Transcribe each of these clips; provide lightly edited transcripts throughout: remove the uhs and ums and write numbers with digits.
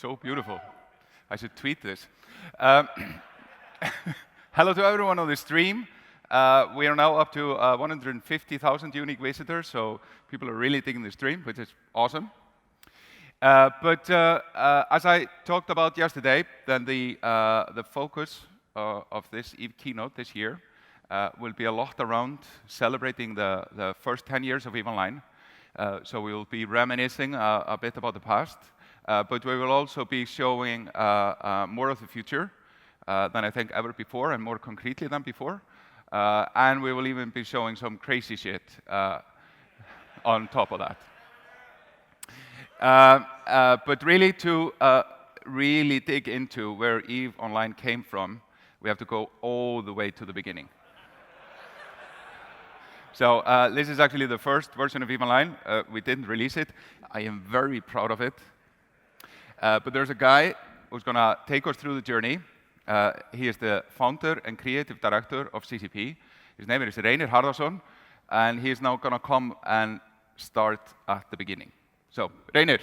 So beautiful. I should tweet this. Hello to everyone on the stream. We are now up to 150,000 unique visitors, so people are really digging the stream, which is awesome. But as I talked about yesterday, then the focus of this keynote this year will be a lot around celebrating the first 10 years of EVE Online. So we will be reminiscing a bit about the past, but we will also be showing more of the future than I think ever before, and more concretely than before. And we will even be showing some crazy shit on top of that. But really, to really dig into where EVE Online came from, we have to go all the way to the beginning. So this is actually the first version of EVE Online. We didn't release it. I am very proud of it. But there's a guy who's going to take us through the journey. He is the founder and creative director of CCP. His name is Reynir Harðarson, and he is now going to come and start at the beginning. So, Reynir.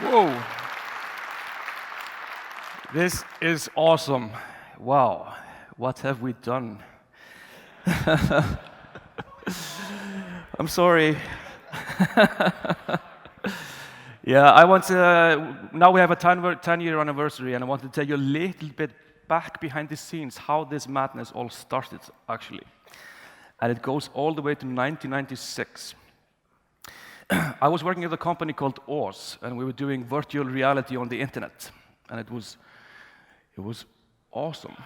Whoa. This is awesome. Wow. What have we done? I'm sorry. Yeah, I want to, now we have a 10-year anniversary, and I want to tell you a little bit back behind the scenes how this madness all started, actually. And it goes all the way to 1996. I was working at a company called Oz, and we were doing virtual reality on the internet. And it was awesome.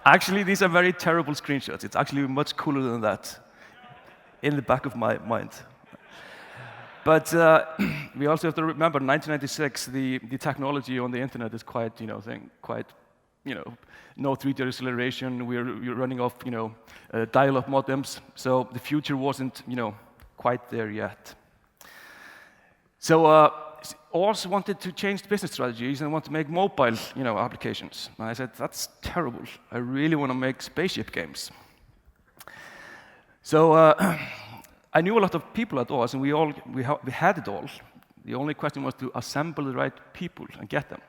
Actually, these are very terrible screenshots. It's actually much cooler than that, in the back of my mind. But we also have to remember, 1996, the technology on the internet is quite, no 3D acceleration. We're running off, dial-up modems. So the future wasn't, quite there yet. So Oz wanted to change the business strategies and want to make mobile, applications. And I said, that's terrible. I really want to make spaceship games. So I knew a lot of people at Oz, and we had it all. The only question was to assemble the right people and get them.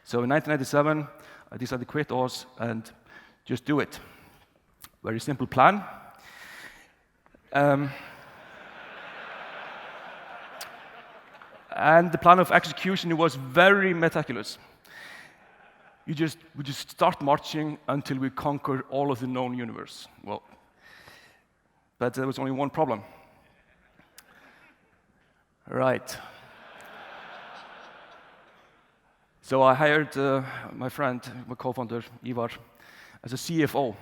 So in 1997, I decided to quit Oz and just do it. Very simple plan. And the plan of execution was very meticulous. We just start marching until we conquer all of the known universe. Well, but there was only one problem. Right. So I hired my friend, my co-founder, Ivar, as a CFO.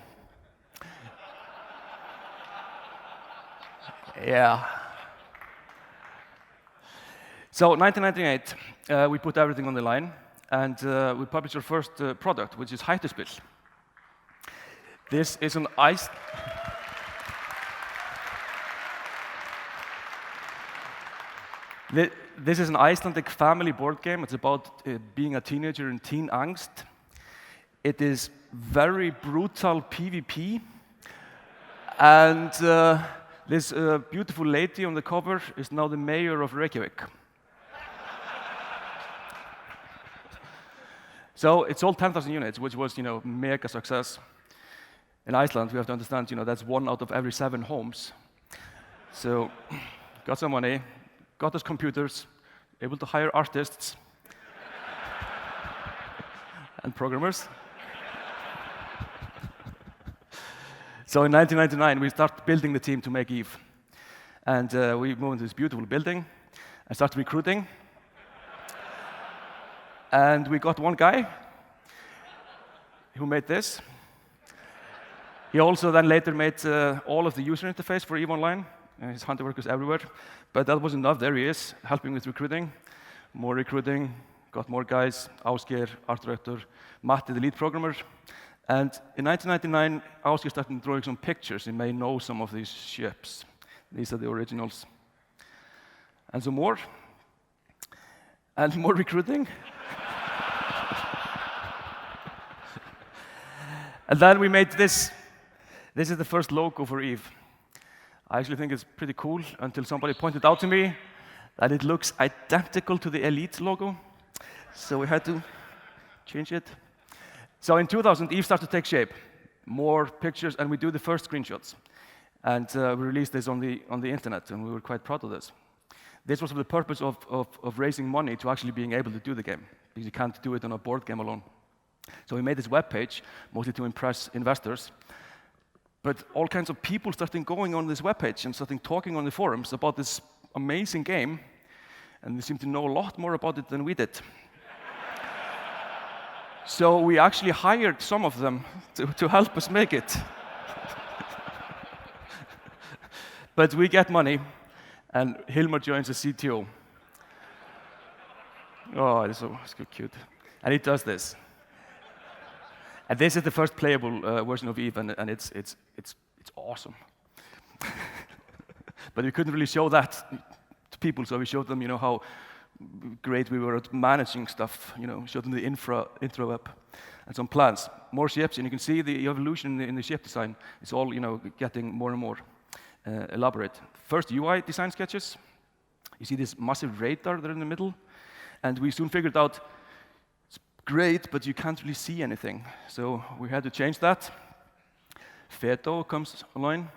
Yeah. So 1998, we put everything on the line, and we published our first product, which is Hættuspil. This is an This is an Icelandic family board game. It's about being a teenager in teen angst. It is very brutal PvP. And this beautiful lady on the cover is now the mayor of Reykjavik. So it sold 10,000 units, which was, mega success. In Iceland, we have to understand, that's 1 out of every 7 homes. So got some money, got us computers, able to hire artists and programmers. So in 1999, we started building the team to make EVE. And we moved into this beautiful building and started recruiting. And we got one guy who made this. He also then later made all of the user interface for EVE Online. His hunter workers everywhere. But that wasn't enough. There he is, helping with recruiting. More recruiting, got more guys. Ásgeir, art director. Matti, the lead programmer. And in 1999, Ásgeir started drawing some pictures. You may know some of these ships. These are the originals. And some more. And more recruiting. And then we made this. This is the first logo for Eve. I actually think it's pretty cool until somebody pointed out to me that it looks identical to the Elite logo. So we had to change it. So in 2000, Eve started to take shape. More pictures, and we do the first screenshots. And we released this on the internet, and we were quite proud of this. This was for the purpose of raising money to actually being able to do the game, because you can't do it on a board game alone. So we made this web page, mostly to impress investors. But all kinds of people started going on this web page and started talking on the forums about this amazing game, and they seemed to know a lot more about it than we did. So we actually hired some of them to help us make it. But we get money, and Hilmar joins as CTO. Oh, it's so cute. And he does this. And this is the first playable version of Eve, and it's awesome. But we couldn't really show that to people, so we showed them, how great we were at managing stuff. Showed them the intro up and some plans. More ships, and you can see the evolution in the ship design. It's all, getting more and more elaborate. First UI design sketches. You see this massive radar there in the middle, and we soon figured out it's great, but you can't really see anything. So we had to change that. Feto comes online,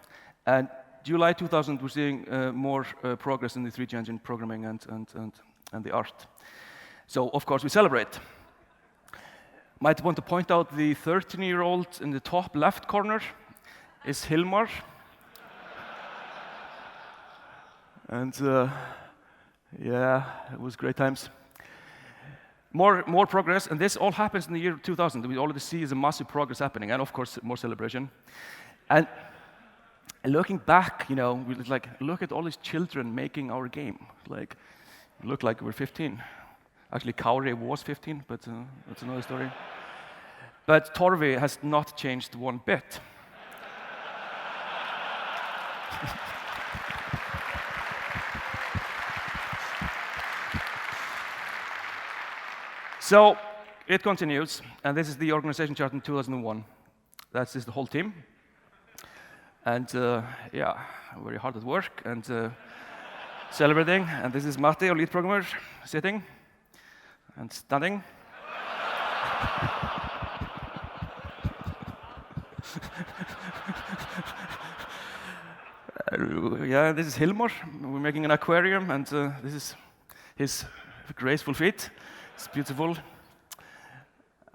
and July 2000, we're seeing more progress in the 3D engine programming and the art. So, of course, we celebrate. Might want to point out the 13-year-old in the top left corner is Hilmar. And yeah, it was great times. More progress, and this all happens in the year 2000. We already see is a massive progress happening, and of course, more celebration. And looking back, we like, look at all these children making our game. Like, look like we're 15. Actually, Kauri was 15, but that's another story. But Torvi has not changed one bit. So it continues, and this is the organization chart in 2001. That's just the whole team. And yeah, very hard at work and celebrating. And this is Matti, our lead programmer, sitting and standing. Yeah, this is Hilmar. We're making an aquarium, and this is his graceful feet. It's beautiful.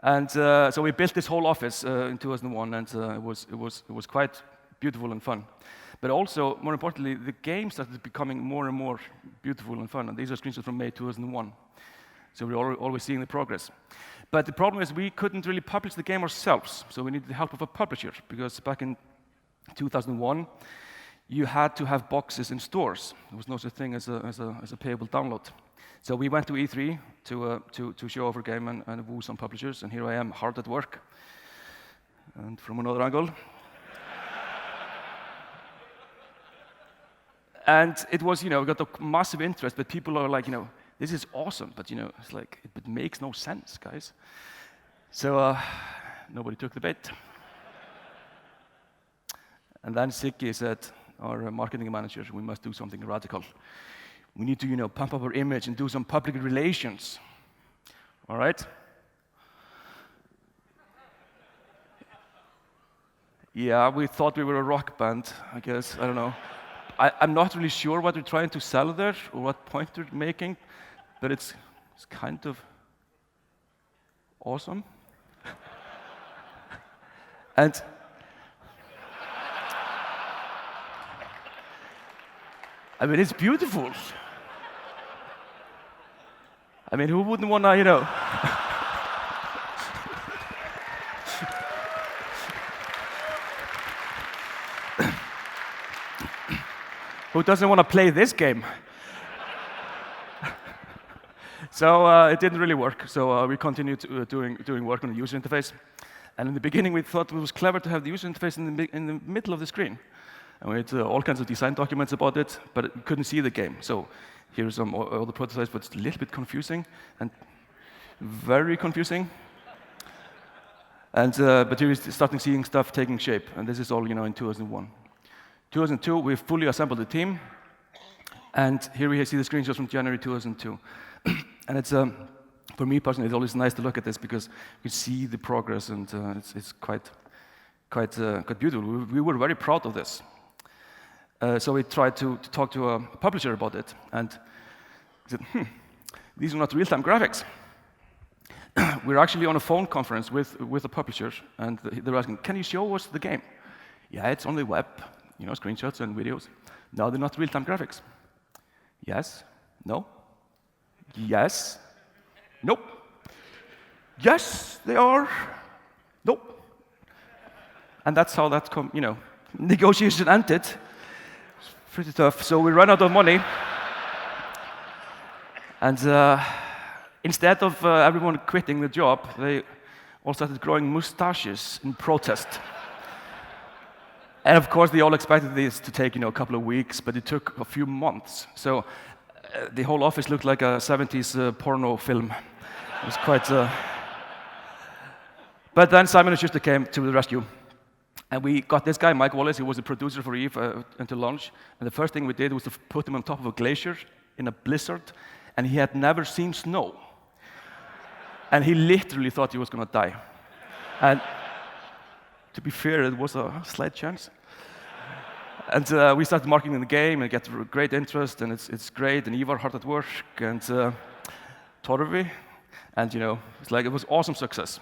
And so we built this whole office in 2001, and it was quite beautiful and fun. But also, more importantly, the game started becoming more and more beautiful and fun. And these are screenshots from May 2001. So we're always seeing the progress. But the problem is we couldn't really publish the game ourselves. So we needed the help of a publisher, because back in 2001, you had to have boxes in stores. There was no such thing as a payable download. So we went to E3 to show off our game and woo some publishers, and here I am, hard at work, and from another angle. And it was, we got a massive interest, but people are like, this is awesome, but it's like, it makes no sense, guys. So nobody took the bait. And then Siggi said, our marketing manager, we must do something radical. We need to, pump up our image and do some public relations. All right? Yeah, we thought we were a rock band, I guess. I don't know. I'm not really sure what they're trying to sell there or what point they're making, but it's kind of awesome. And I mean, it's beautiful. I mean, who wouldn't want to, who doesn't want to play this game? So it didn't really work. So we continued doing work on the user interface. And in the beginning, we thought it was clever to have the user interface in the middle of the screen. And we had all kinds of design documents about it, but you couldn't see the game. So here's some other prototypes, but it's a little bit confusing and very confusing. And but here we're starting seeing stuff taking shape, and this is all in 2001. 2002, we fully assembled the team, and here we see the screenshots from January 2002. And it's for me personally, it's always nice to look at this because you see the progress, and it's quite beautiful. We were very proud of this. So we tried to talk to a publisher about it, and he said, these are not real-time graphics. We're actually on a phone conference with a publisher, and they're asking, can you show us the game? Yeah, it's on the web, screenshots and videos. No, they're not real-time graphics. Yes? No? Yes? Nope. Yes, they are. Nope. And that's how that negotiation ended. It's pretty tough. So we ran out of money. And instead of everyone quitting the job, they all started growing mustaches in protest. And of course, they all expected this to take a couple of weeks, but it took a few months. So the whole office looked like a 70s porno film. It was quite... But then Simon & Schuster came to the rescue. And we got this guy, Mike Wallace, who was a producer for Eve until launch. And the first thing we did was to put him on top of a glacier in a blizzard. And he had never seen snow. And he literally thought he was going to die. And to be fair, it was a slight chance. And we started marketing the game and get great interest, and it's great. And Ivar hard at work, and Torvi, and it was awesome success.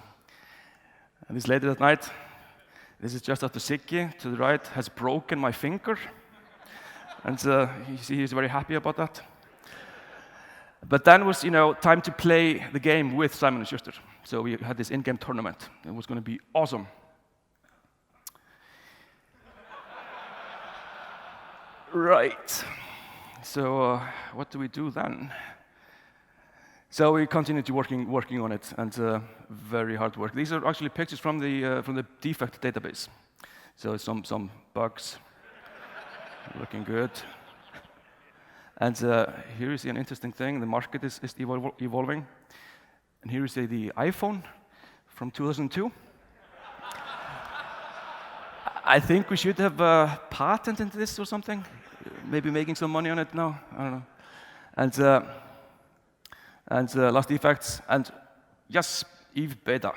And this later that night, this is just after Siggy to the right has broken my finger, and you see he's very happy about that. But then was time to play the game with Simon & Schuster. So we had this in-game tournament. It was going to be awesome. Right. So what do we do then? So we continued to working on it, and very hard work. These are actually pictures from the defect database. So some bugs, looking good. And here you see an interesting thing. The market is evolving. And here you see the iPhone from 2002. I think we should have patented this or something. Maybe making some money on it now. I don't know. And last effects. And yes, Eve beta,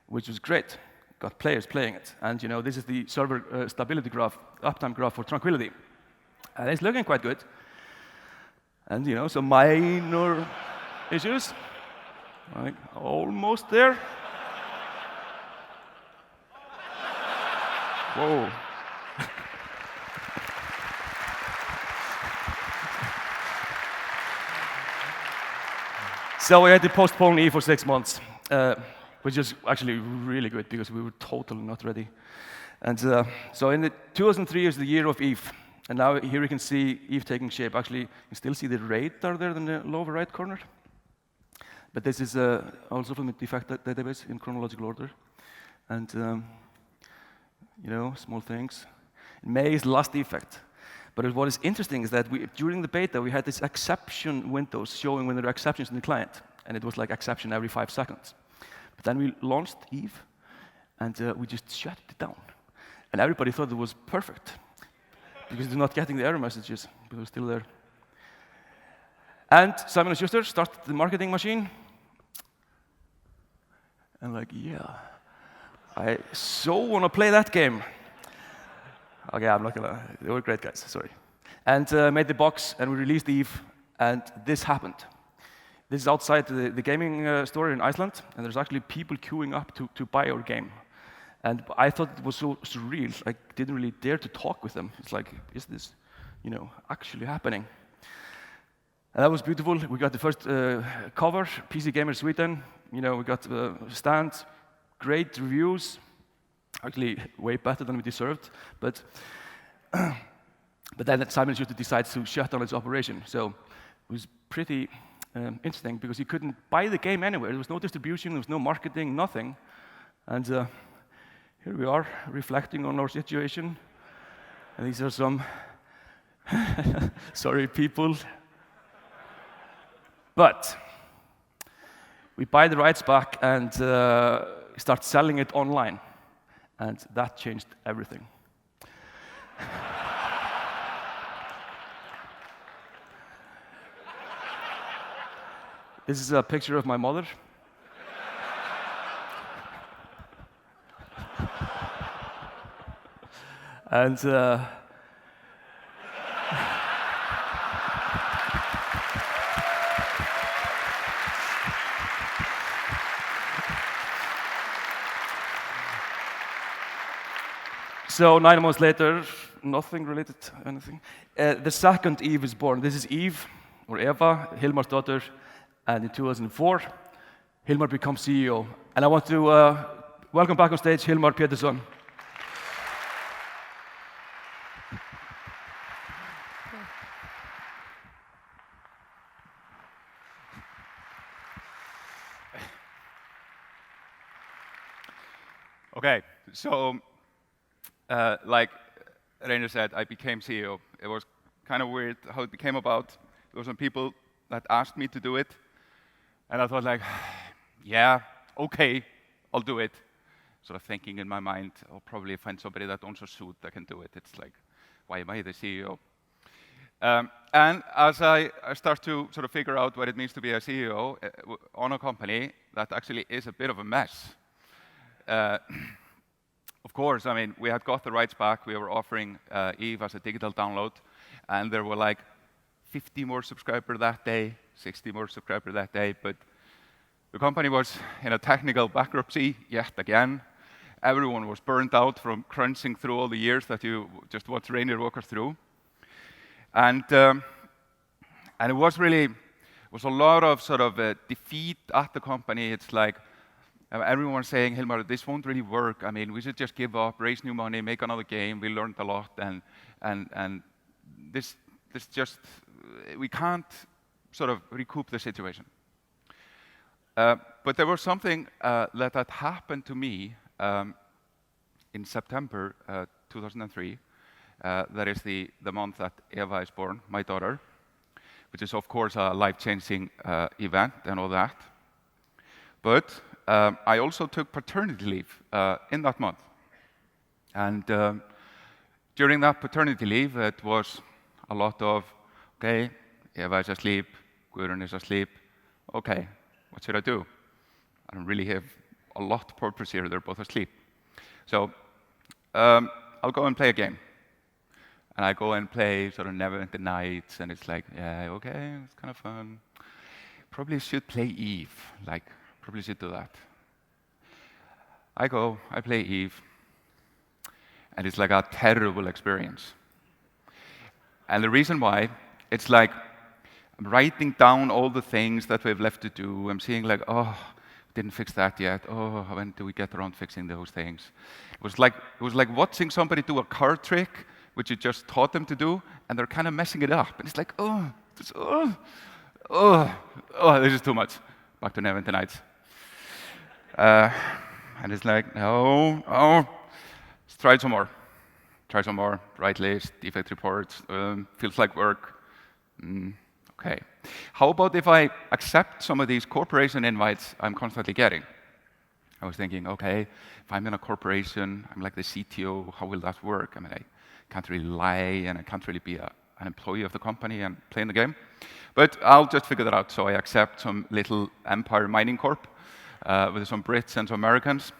which was great. Got players playing it. And this is the server stability graph, uptime graph for Tranquility. And it's looking quite good. And some minor issues, like almost there. Whoa. So we had to postpone Eve for 6 months, which is actually really good because we were totally not ready. And so in 2003 is the year of Eve. And now here you can see Eve taking shape. Actually, you can still see the radar there in the lower right corner. But this is also from the defect database in chronological order. And, small things. May is the last defect. But what is interesting is that during the beta, we had this exception windows showing when there are exceptions in the client. And it was like exception every 5 seconds. But then we launched Eve, and we just shut it down. And everybody thought it was perfect. Because they're not getting the error messages, but they're still there. And Simon & Schuster started the marketing machine. And yeah, I so want to play that game. Okay, I'm not gonna, they were great guys, sorry. And made the box, and we released Eve, and this happened. This is outside the gaming store in Iceland, and there's actually people queuing up to buy our game. And I thought it was so surreal, I didn't really dare to talk with them. It's like, is this, actually happening? And that was beautiful. We got the first cover, PC Gamer Sweden. We got stands, great reviews, actually way better than we deserved. But then Simon Schuster decides to shut down its operation. So it was pretty interesting because you couldn't buy the game anywhere. There was no distribution, there was no marketing, nothing. And here we are, reflecting on our situation. And these are some sorry people. But we buy the rights back and start selling it online. And that changed everything. This is a picture of my mother. And so 9 months later, nothing related to anything. The second Eve is born. This is Eve, or Eva, Hilmar's daughter. And in 2004, Hilmar becomes CEO. And I want to welcome back on stage Hilmar Pétursson. Okay, so like Reynir said, I became CEO. It was kind of weird how it became about. There were some people that asked me to do it, and I thought like, yeah, okay, I'll do it. Sort of thinking in my mind, I'll probably find somebody that owns a suit that can do it. It's like, why am I the CEO? And as I start to sort of figure out what it means to be a CEO on a company that actually is a bit of a mess. Of course, I mean, we had got the rights back. We were offering Eve as a digital download, and there were like 50 more subscribers that day, 60 more subscribers that day, but the company was in a technical bankruptcy yet again. Everyone was burnt out from crunching through all the years that you just watched Reynir walk us through. And it was a lot of sort of defeat at the company. It's like, everyone was saying, Hilmar, this won't really work. I mean, we should just give up, raise new money, make another game. We learned a lot, and this just, we can't sort of recoup the situation. But there was something that had happened to me in September 2003. That is the month that Eva is born, my daughter, which is, of course, a life-changing event and all that. But I also took paternity leave in that month. And during that paternity leave, it was a lot of, okay, Eva is asleep, Guðrún is asleep. Okay, what should I do? I don't really have a lot of purpose here. They're both asleep. So I'll go and play a game. And I go and play sort of Neverwinter Nights, and it's like, yeah, okay, it's kind of fun. Probably should play Eve, like, probably should do that. I go, I play Eve, and it's like a terrible experience. And the reason why, it's like, I'm writing down all the things that we've left to do. I'm seeing like, oh, didn't fix that yet. Oh, when do we get around fixing those things? It was like watching somebody do a card trick, which you just taught them to do, and they're kind of messing it up. And it's like, this is too much. Back to Neverwinter Nights. And it's like, no, let's try some more. Try some more, write list, defect reports, feels like work. Okay. How about if I accept some of these corporation invites I'm constantly getting? I was thinking, okay, if I'm in a corporation, I'm like the CTO, how will that work? I mean, I can't really lie, and I can't really be an employee of the company and play in the game. But I'll just figure that out. So I accept some little Empire Mining Corp with some Brits and some Americans.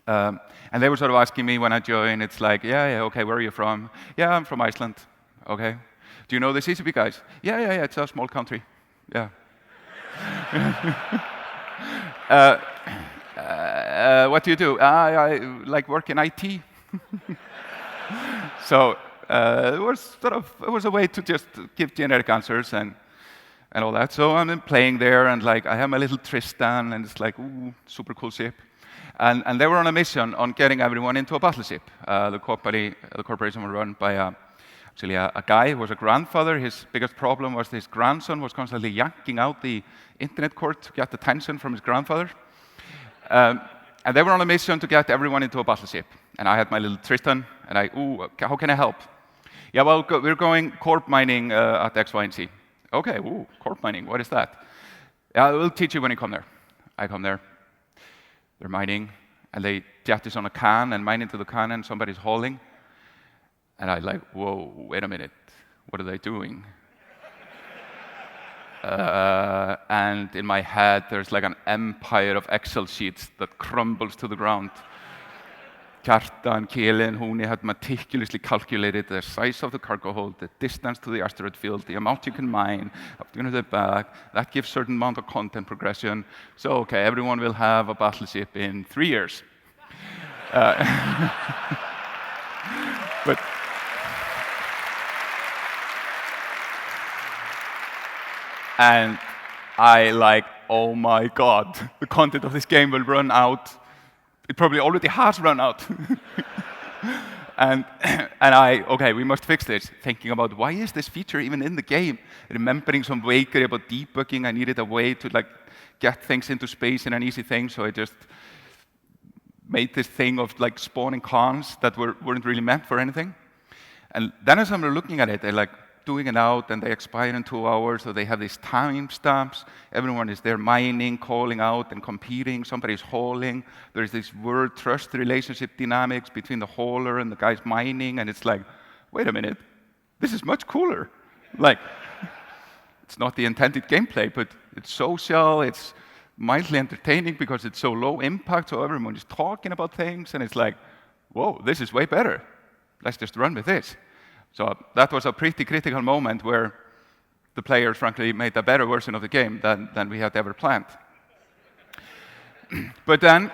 And they were sort of asking me when I joined, it's like, yeah, okay, where are you from? Yeah, I'm from Iceland. Okay. Do you know the CCP guys? Yeah, it's a small country. Yeah. What do you do? I like work in IT. So it was a way to just give generic answers and all that. So I'm playing there, and like I have my little Tristan, and it's like, ooh, super cool ship. And they were on a mission on getting everyone into a battleship. The corporation was run by actually a guy who was a grandfather. His biggest problem was his grandson was constantly yanking out the internet cord to get attention from his grandfather. And they were on a mission to get everyone into a battleship. And I had my little Tristan, and how can I help? Yeah, well, we're going corp mining at X, Y, and Z. Okay, corp mining, what is that? Yeah, we'll teach you when you come there. I come there. they're mining, and they jettison a can and mine into the can, and somebody's hauling. And I like, whoa, wait a minute, what are they doing? And in my head, there's like an empire of Excel sheets that crumbles to the ground. Kjartan, Kjellin, Huni had meticulously calculated the size of the cargo hold, the distance to the asteroid field, the amount you can mine, up to the back. That gives certain amount of content progression. So, okay, everyone will have a battleship in 3 years. But and I like, oh my God, the content of this game will run out. It probably already has run out. and okay, we must fix this. Thinking about why is this feature even in the game? Remembering some vagary about debugging, I needed a way to like get things into space in an easy thing, so I just made this thing of like spawning cons that weren't really meant for anything. And then as I'm looking at it, they're like doing it out, and they expire in 2 hours, so they have these timestamps. Everyone is there mining, calling out, and competing. Somebody's hauling. There's this word trust relationship dynamics between the hauler and the guys mining, and it's like, wait a minute, this is much cooler. Like, it's not the intended gameplay, but it's social, it's mildly entertaining because it's so low impact, so everyone is talking about things, and it's like, whoa, this is way better. Let's just run with this. So that was a pretty critical moment where the players, frankly, made a better version of the game than we had ever planned. But then,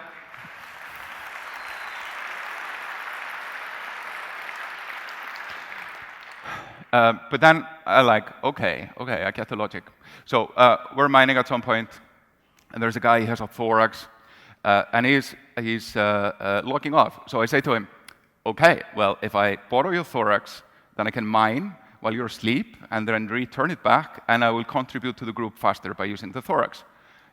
I like, okay, I get the logic. So we're mining at some point, and there's a guy, he has a thorax, and he's logging off. So I say to him, okay, well, if I borrow your thorax, then I can mine while you're asleep, and then return it back, and I will contribute to the group faster by using the thorax.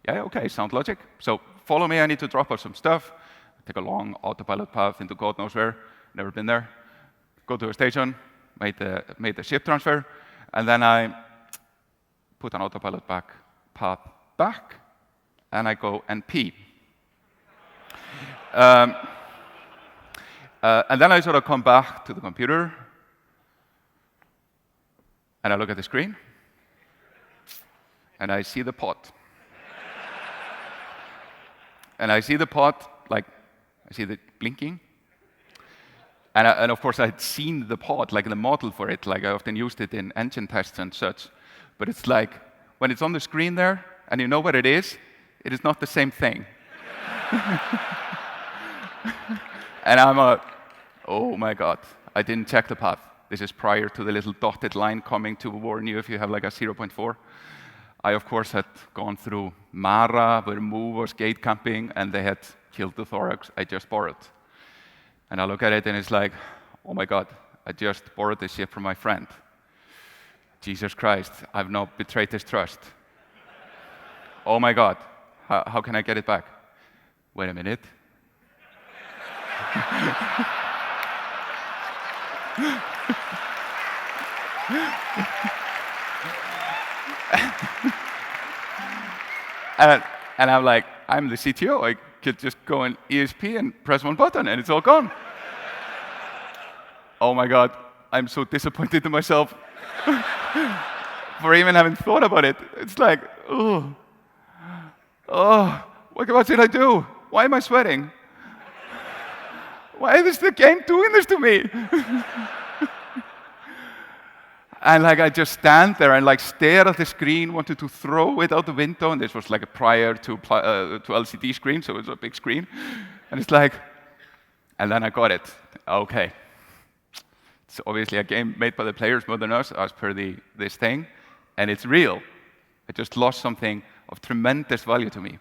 Yeah, okay, sound logic. So follow me, I need to drop off some stuff. Take a long autopilot path into God knows where, never been there. Go to a station, made the ship transfer, and then I put an autopilot path back, and I go and pee. And then I sort of come back to the computer, and I look at the screen, and I see the pod. And I see the pod, like, I see it blinking. And of course, I'd seen the pod, like the model for it, like I often used it in engine tests and such. But it's like, when it's on the screen there, and you know what it is not the same thing. And I'm oh my God, I didn't check the path. This is prior to the little dotted line coming to warn you if you have like a 0.4. I, of course, had gone through Mara, where Mu was gate camping, and they had killed the thorax I just borrowed. And I look at it, and it's like, oh my God, I just borrowed this ship from my friend. Jesus Christ, I've now betrayed his trust. Oh my God, how can I get it back? Wait a minute. And I'm like, I'm the CTO. I could just go on ESP and press one button, and it's all gone. Oh my God, I'm so disappointed in myself for even having thought about it. It's like, oh, what should I do? Why am I sweating? Why is the game doing this to me? And like I just stand there and like stare at the screen, wanted to throw it out the window, and this was like a prior to LCD screen, so it was a big screen. And it's like, and then I got it. Okay. It's obviously a game made by the players more than us, as per this thing, and it's real. I just lost something of tremendous value to me.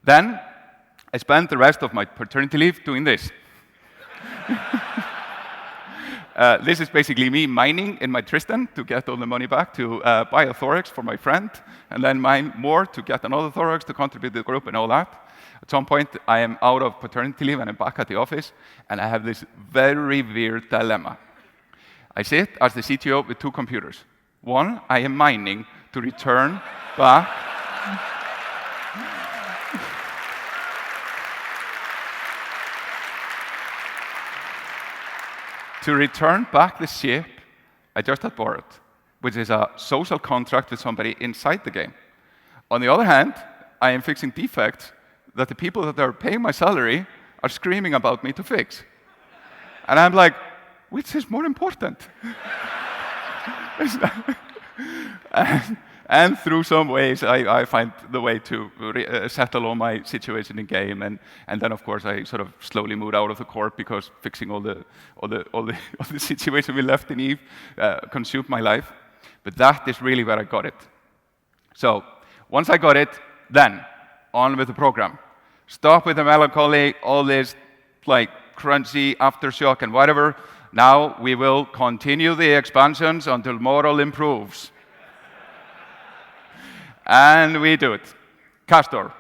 Then I spent the rest of my paternity leave doing this. This is basically me mining in my Tristan to get all the money back to buy a thorax for my friend, and then mine more to get another thorax to contribute to the group and all that. At some point, I am out of paternity leave and I'm back at the office, and I have this very weird dilemma. I sit as the CTO with 2 computers. One, I am mining to return back. to return back the ship I just had borrowed, which is a social contract with somebody inside the game. On the other hand, I am fixing defects that the people that are paying my salary are screaming about me to fix. And I'm like, which is more important? and through some ways, I find the way to settle all my situation in game, and then of course I sort of slowly moved out of the corp because fixing all the situation we left in Eve consumed my life. But that is really where I got it. So once I got it, then on with the program. Stop with the melancholy, all this like crunchy aftershock and whatever. Now we will continue the expansions until moral improves. And we do it. Castor,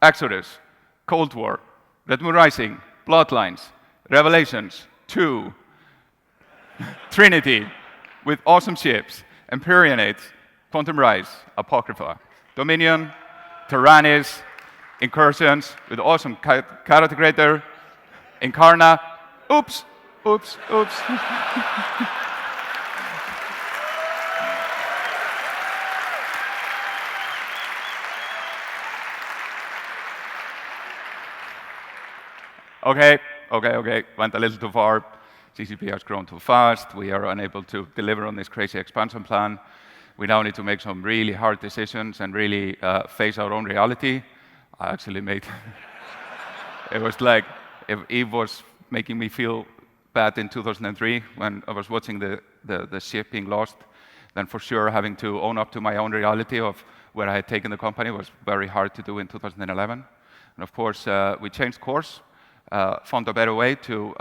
Exodus, Cold War, Red Moon Rising, Bloodlines, Revelations, 2, Trinity, with awesome ships, Empyreanate, Quantum Rise, Apocrypha, Dominion, Tyrannis, Incursions, with awesome character creator, Incarna, oops. Okay, went a little too far. CCP has grown too fast. We are unable to deliver on this crazy expansion plan. We now need to make some really hard decisions and really face our own reality. I actually made... It was like if Eve was making me feel bad in 2003 when I was watching the ship being lost, then for sure having to own up to my own reality of where I had taken the company was very hard to do in 2011. And of course, we changed course. Found a better way to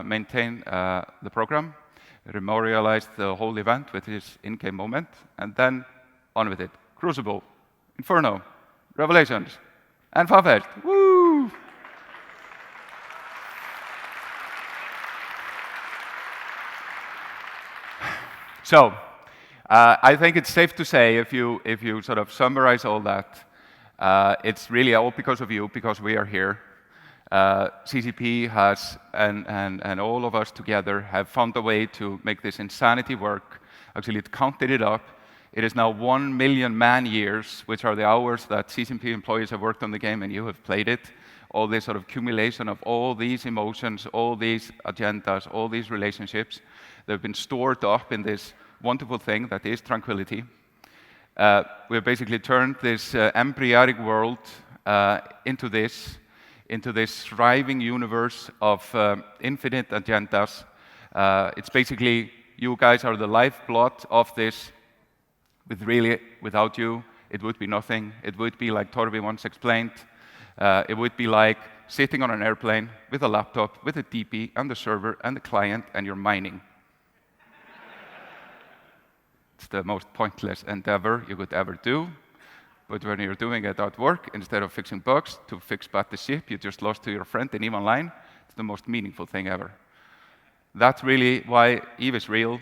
maintain the program, memorialized the whole event with this in-game moment, and then on with it. Crucible, Inferno, Revelations, and Fanfest. Woo! So, I think it's safe to say, if you sort of summarize all that, it's really all because of you, because we are here. CCP has, and all of us together, have found a way to make this insanity work. Actually, it counted it up. It is now 1 million man-years, which are the hours that CCP employees have worked on the game and you have played it. All this sort of accumulation of all these emotions, all these agendas, all these relationships, they've been stored up in this wonderful thing that is tranquility. We've basically turned this embryonic world into this thriving universe of infinite agendas. It's basically, you guys are the lifeblood of this. Without you, it would be nothing. It would be like Torvi once explained. It would be like sitting on an airplane with a laptop, with a DP, and the server, and the client, and you're mining. It's the most pointless endeavor you could ever do. But when you're doing it at work, instead of fixing bugs to fix back the ship you just lost to your friend in EVE Online, it's the most meaningful thing ever. That's really why EVE is real.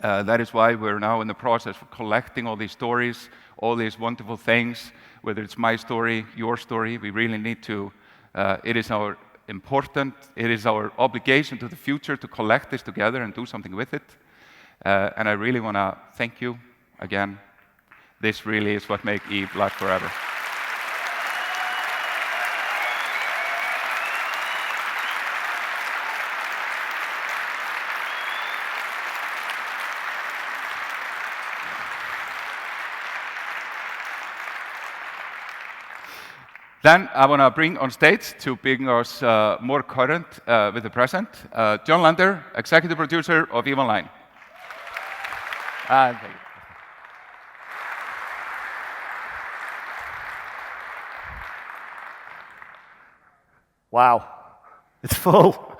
That is why we're now in the process of collecting all these stories, all these wonderful things, whether it's my story, your story. We really need to, it is our obligation to the future to collect this together and do something with it. And I really want to thank you again. This really is what makes EVE last forever. Then I want to bring on stage to bring us more current with the present, John Lander, executive producer of EVE Online. Thank you. Wow, it's full.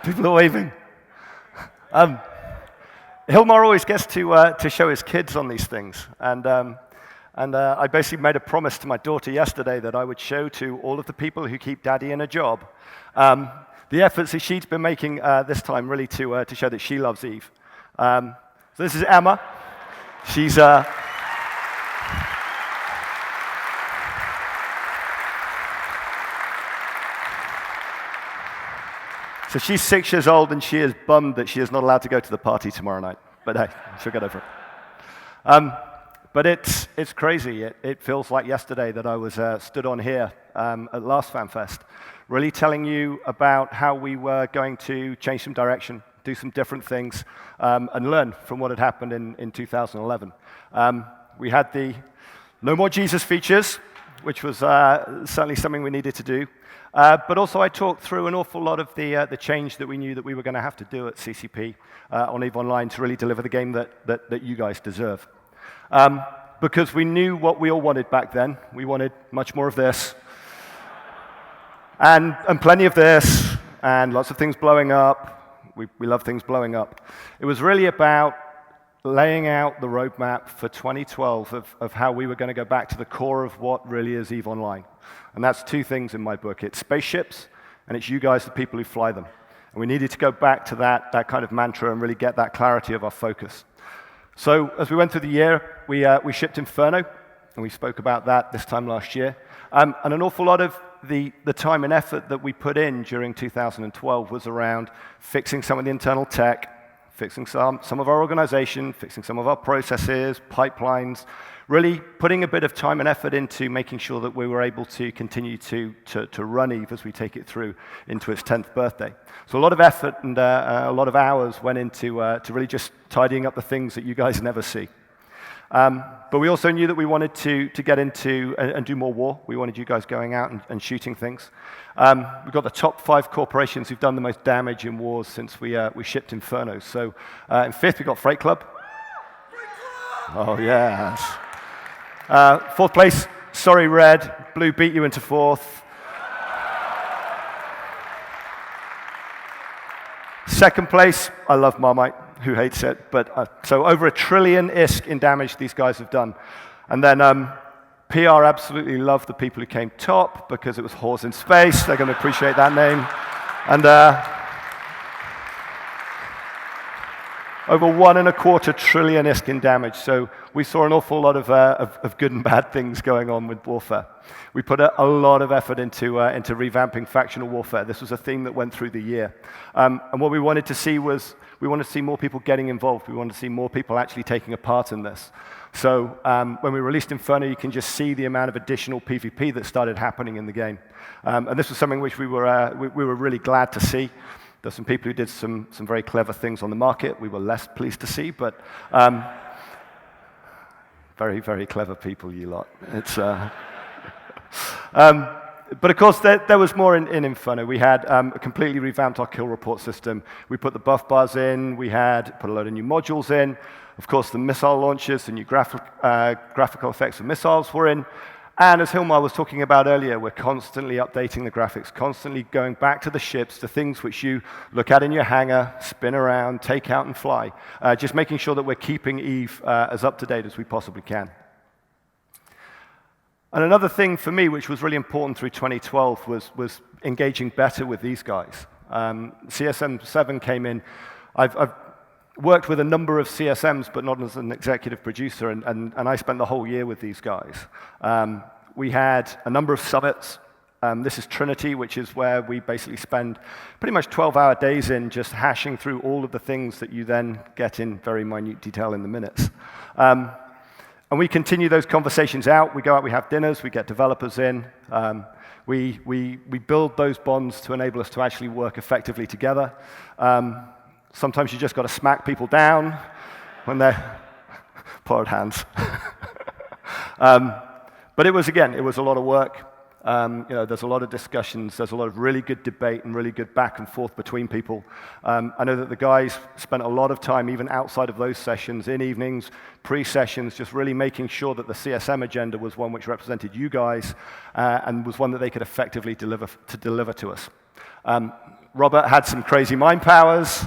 People are waving. Hilmar always gets to show his kids on these things, and I basically made a promise to my daughter yesterday that I would show to all of the people who keep Daddy in a job the efforts that she's been making this time, really to show that she loves EVE. So this is Emma. She's So she's 6 years old, and she is bummed that she is not allowed to go to the party tomorrow night. But hey, she'll get over it. But it's crazy. It feels like yesterday that I was stood on here at last Fanfest, really telling you about how we were going to change some direction, do some different things, and learn from what had happened in 2011. We had the No More Jesus features, which was certainly something we needed to do. But also I talked through an awful lot of the change that we knew that we were going to have to do at CCP on EVE Online to really deliver the game that you guys deserve. Because we knew what we all wanted back then. We wanted much more of this, and plenty of this, and lots of things blowing up. We love things blowing up. It was really about laying out the roadmap for 2012 of how we were going to go back to the core of what really is EVE Online. And that's two things in my book. It's spaceships, and it's you guys, the people who fly them. And we needed to go back to that kind of mantra and really get that clarity of our focus. So as we went through the year, we shipped Inferno, and we spoke about that this time last year. And an awful lot of the time and effort that we put in during 2012 was around fixing some of the internal tech, fixing some of our organization, fixing some of our processes, pipelines, really putting a bit of time and effort into making sure that we were able to continue to run EVE as we take it through into its 10th birthday. So a lot of effort and a lot of hours went into to really just tidying up the things that you guys never see. But we also knew that we wanted to get into and do more war. We wanted you guys going out and shooting things. We've got the top 5 corporations who've done the most damage in wars since we shipped Inferno. So in 5th, we got Freight Club. Oh, yes. 4th place, sorry, Red. Blue beat you into 4th. 2nd place, I love Marmite. Who hates it? But so over 1 trillion ISK in damage these guys have done. And then PR absolutely loved the people who came top because it was Whores in Space. They're going to appreciate that name. And over 1.25 trillion ISK in damage. So we saw an awful lot of good and bad things going on with warfare. We put a lot of effort into revamping factional warfare. This was a theme that went through the year. And what we wanted to see was, we wanted to see more people getting involved. We wanted to see more people actually taking a part in this. So when we released Inferno, you can just see the amount of additional PvP that started happening in the game. And this was something which we were really glad to see. There's some people who did some very clever things on the market we were less pleased to see, but very, very clever people, you lot. It's, but of course, there was more in Inferno. We had completely revamped our kill report system. We put the buff bars in. We had put a load of new modules in. Of course, the missile launchers, the new graphical effects of missiles were in. And as Hilmar was talking about earlier, we're constantly updating the graphics, constantly going back to the ships, the things which you look at in your hangar, spin around, take out and fly, just making sure that we're keeping EVE as up to date as we possibly can. And another thing for me, which was really important through 2012, was engaging better with these guys. CSM7 came in. I've worked with a number of CSMs, but not as an executive producer, and I spent the whole year with these guys. We had a number of summits. This is Trinity, which is where we basically spend pretty much 12-hour days in just hashing through all of the things that you then get in very minute detail in the minutes. And we continue those conversations out. We go out, we have dinners, we get developers in. We build those bonds to enable us to actually work effectively together. Sometimes you just got to smack people down when they're poor hands. But it was a lot of work. There's a lot of discussions. There's a lot of really good debate and really good back and forth between people. I know that the guys spent a lot of time, even outside of those sessions, in evenings, pre-sessions, just really making sure that the CSM agenda was one which represented you guys and was one that they could effectively deliver to us. Robert had some crazy mind powers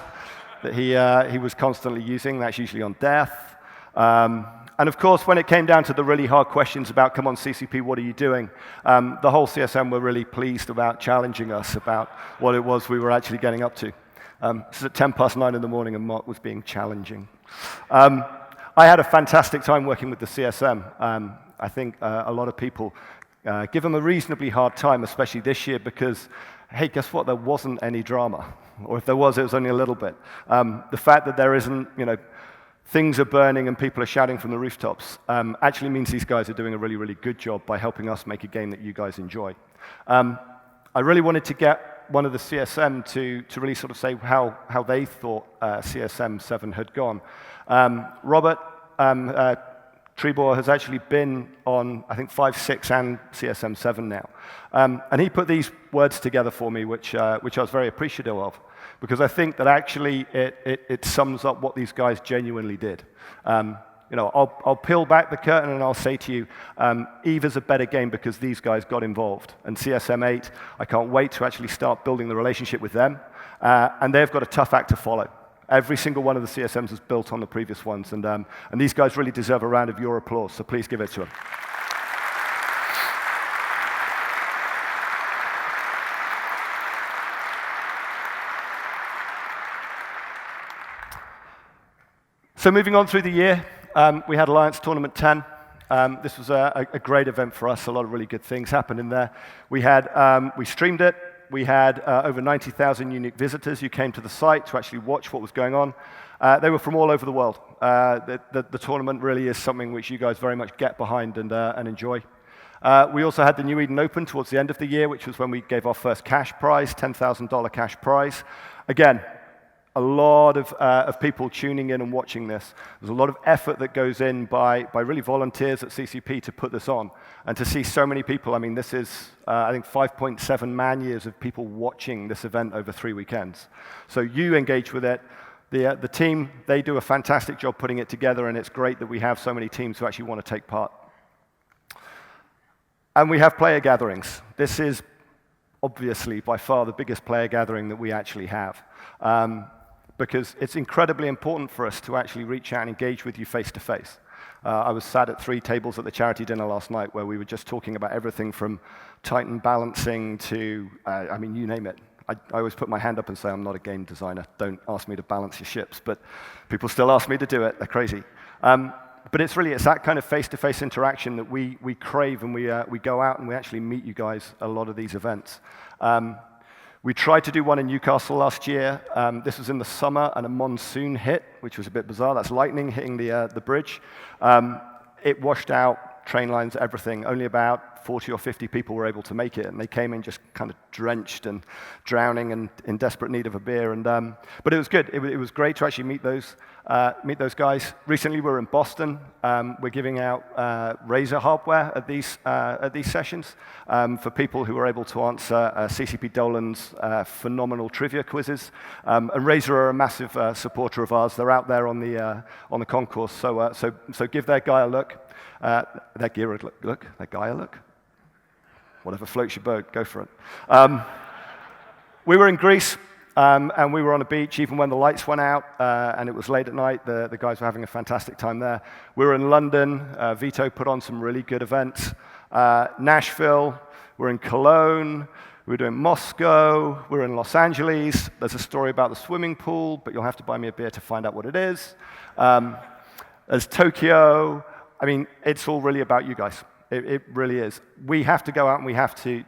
that he was constantly using. That's usually on death. And of course, when it came down to the really hard questions about, come on, CCP, what are you doing? The whole CSM were really pleased about challenging us about what it was we were actually getting up to. This is at 9:10 in the morning, and Mark was being challenging. I had a fantastic time working with the CSM. I think a lot of people give them a reasonably hard time, especially this year, because, hey, guess what? There wasn't any drama. or if there was, it was only a little bit. The fact that there isn't, things are burning and people are shouting from the rooftops actually means these guys are doing a really, really good job by helping us make a game that you guys enjoy. I really wanted to get one of the CSM to really sort of say how they thought CSM 7 had gone. Robert Trebor has actually been on, I think, 5, 6, and CSM 7 now. And he put these words together for me, which I was very appreciative of, because I think that actually it sums up what these guys genuinely did. I'll peel back the curtain and I'll say to you, EVE is a better game because these guys got involved. And CSM 8, I can't wait to actually start building the relationship with them. And they've got a tough act to follow. Every single one of the CSMs is built on the previous ones, and these guys really deserve a round of your applause, so please give it to them. So moving on through the year, we had Alliance Tournament 10. This was a great event for us. A lot of really good things happened in there. We streamed it. We had over 90,000 unique visitors who came to the site to actually watch what was going on. They were from all over the world. The tournament really is something which you guys very much get behind and enjoy. We also had the New Eden Open towards the end of the year, which was when we gave our first cash prize, $10,000 cash prize. Again, a lot of people tuning in and watching this. There's a lot of effort that goes in by really volunteers at CCP to put this on. And to see so many people, I mean, this is, I think, 5.7 man-years of people watching this event over 3 weekends. So you engage with it. The team, they do a fantastic job putting it together, and it's great that we have so many teams who actually want to take part. And we have player gatherings. This is obviously by far the biggest player gathering that we actually have. Because it's incredibly important for us to actually reach out and engage with you face-to-face. I was sat at 3 tables at the charity dinner last night where we were just talking about everything from Titan balancing to, I mean, you name it. I always put my hand up and say, I'm not a game designer. Don't ask me to balance your ships. But people still ask me to do it. They're crazy. But it's that kind of face-to-face interaction that we crave, and we go out and we actually meet you guys at a lot of these events. We tried to do one in Newcastle last year. This was in the summer, and a monsoon hit, which was a bit bizarre. That's lightning hitting the bridge. It washed out train lines, everything. Only about 40 or 50 people were able to make it, and they came in just kind of drenched and drowning and in desperate need of a beer. But it was good. It was great to actually meet those guys. Recently, we were in Boston. We're giving out Razer hardware at these sessions for people who are able to answer CCP Dolan's phenomenal trivia quizzes. And Razer are a massive supporter of ours. They're out there on the concourse, so give their guy a look. Their gear a look. Their guy a look. Whatever floats your boat, go for it. We were in Greece. And we were on a beach even when the lights went out, and it was late at night. The guys were having a fantastic time there. We were in London. Vito put on some really good events. Nashville. We're in Cologne. We're doing Moscow. We're in Los Angeles. There's a story about the swimming pool, but you'll have to buy me a beer to find out what it is. There's Tokyo. I mean, it's all really about you guys. It really is. We have to go out and we have to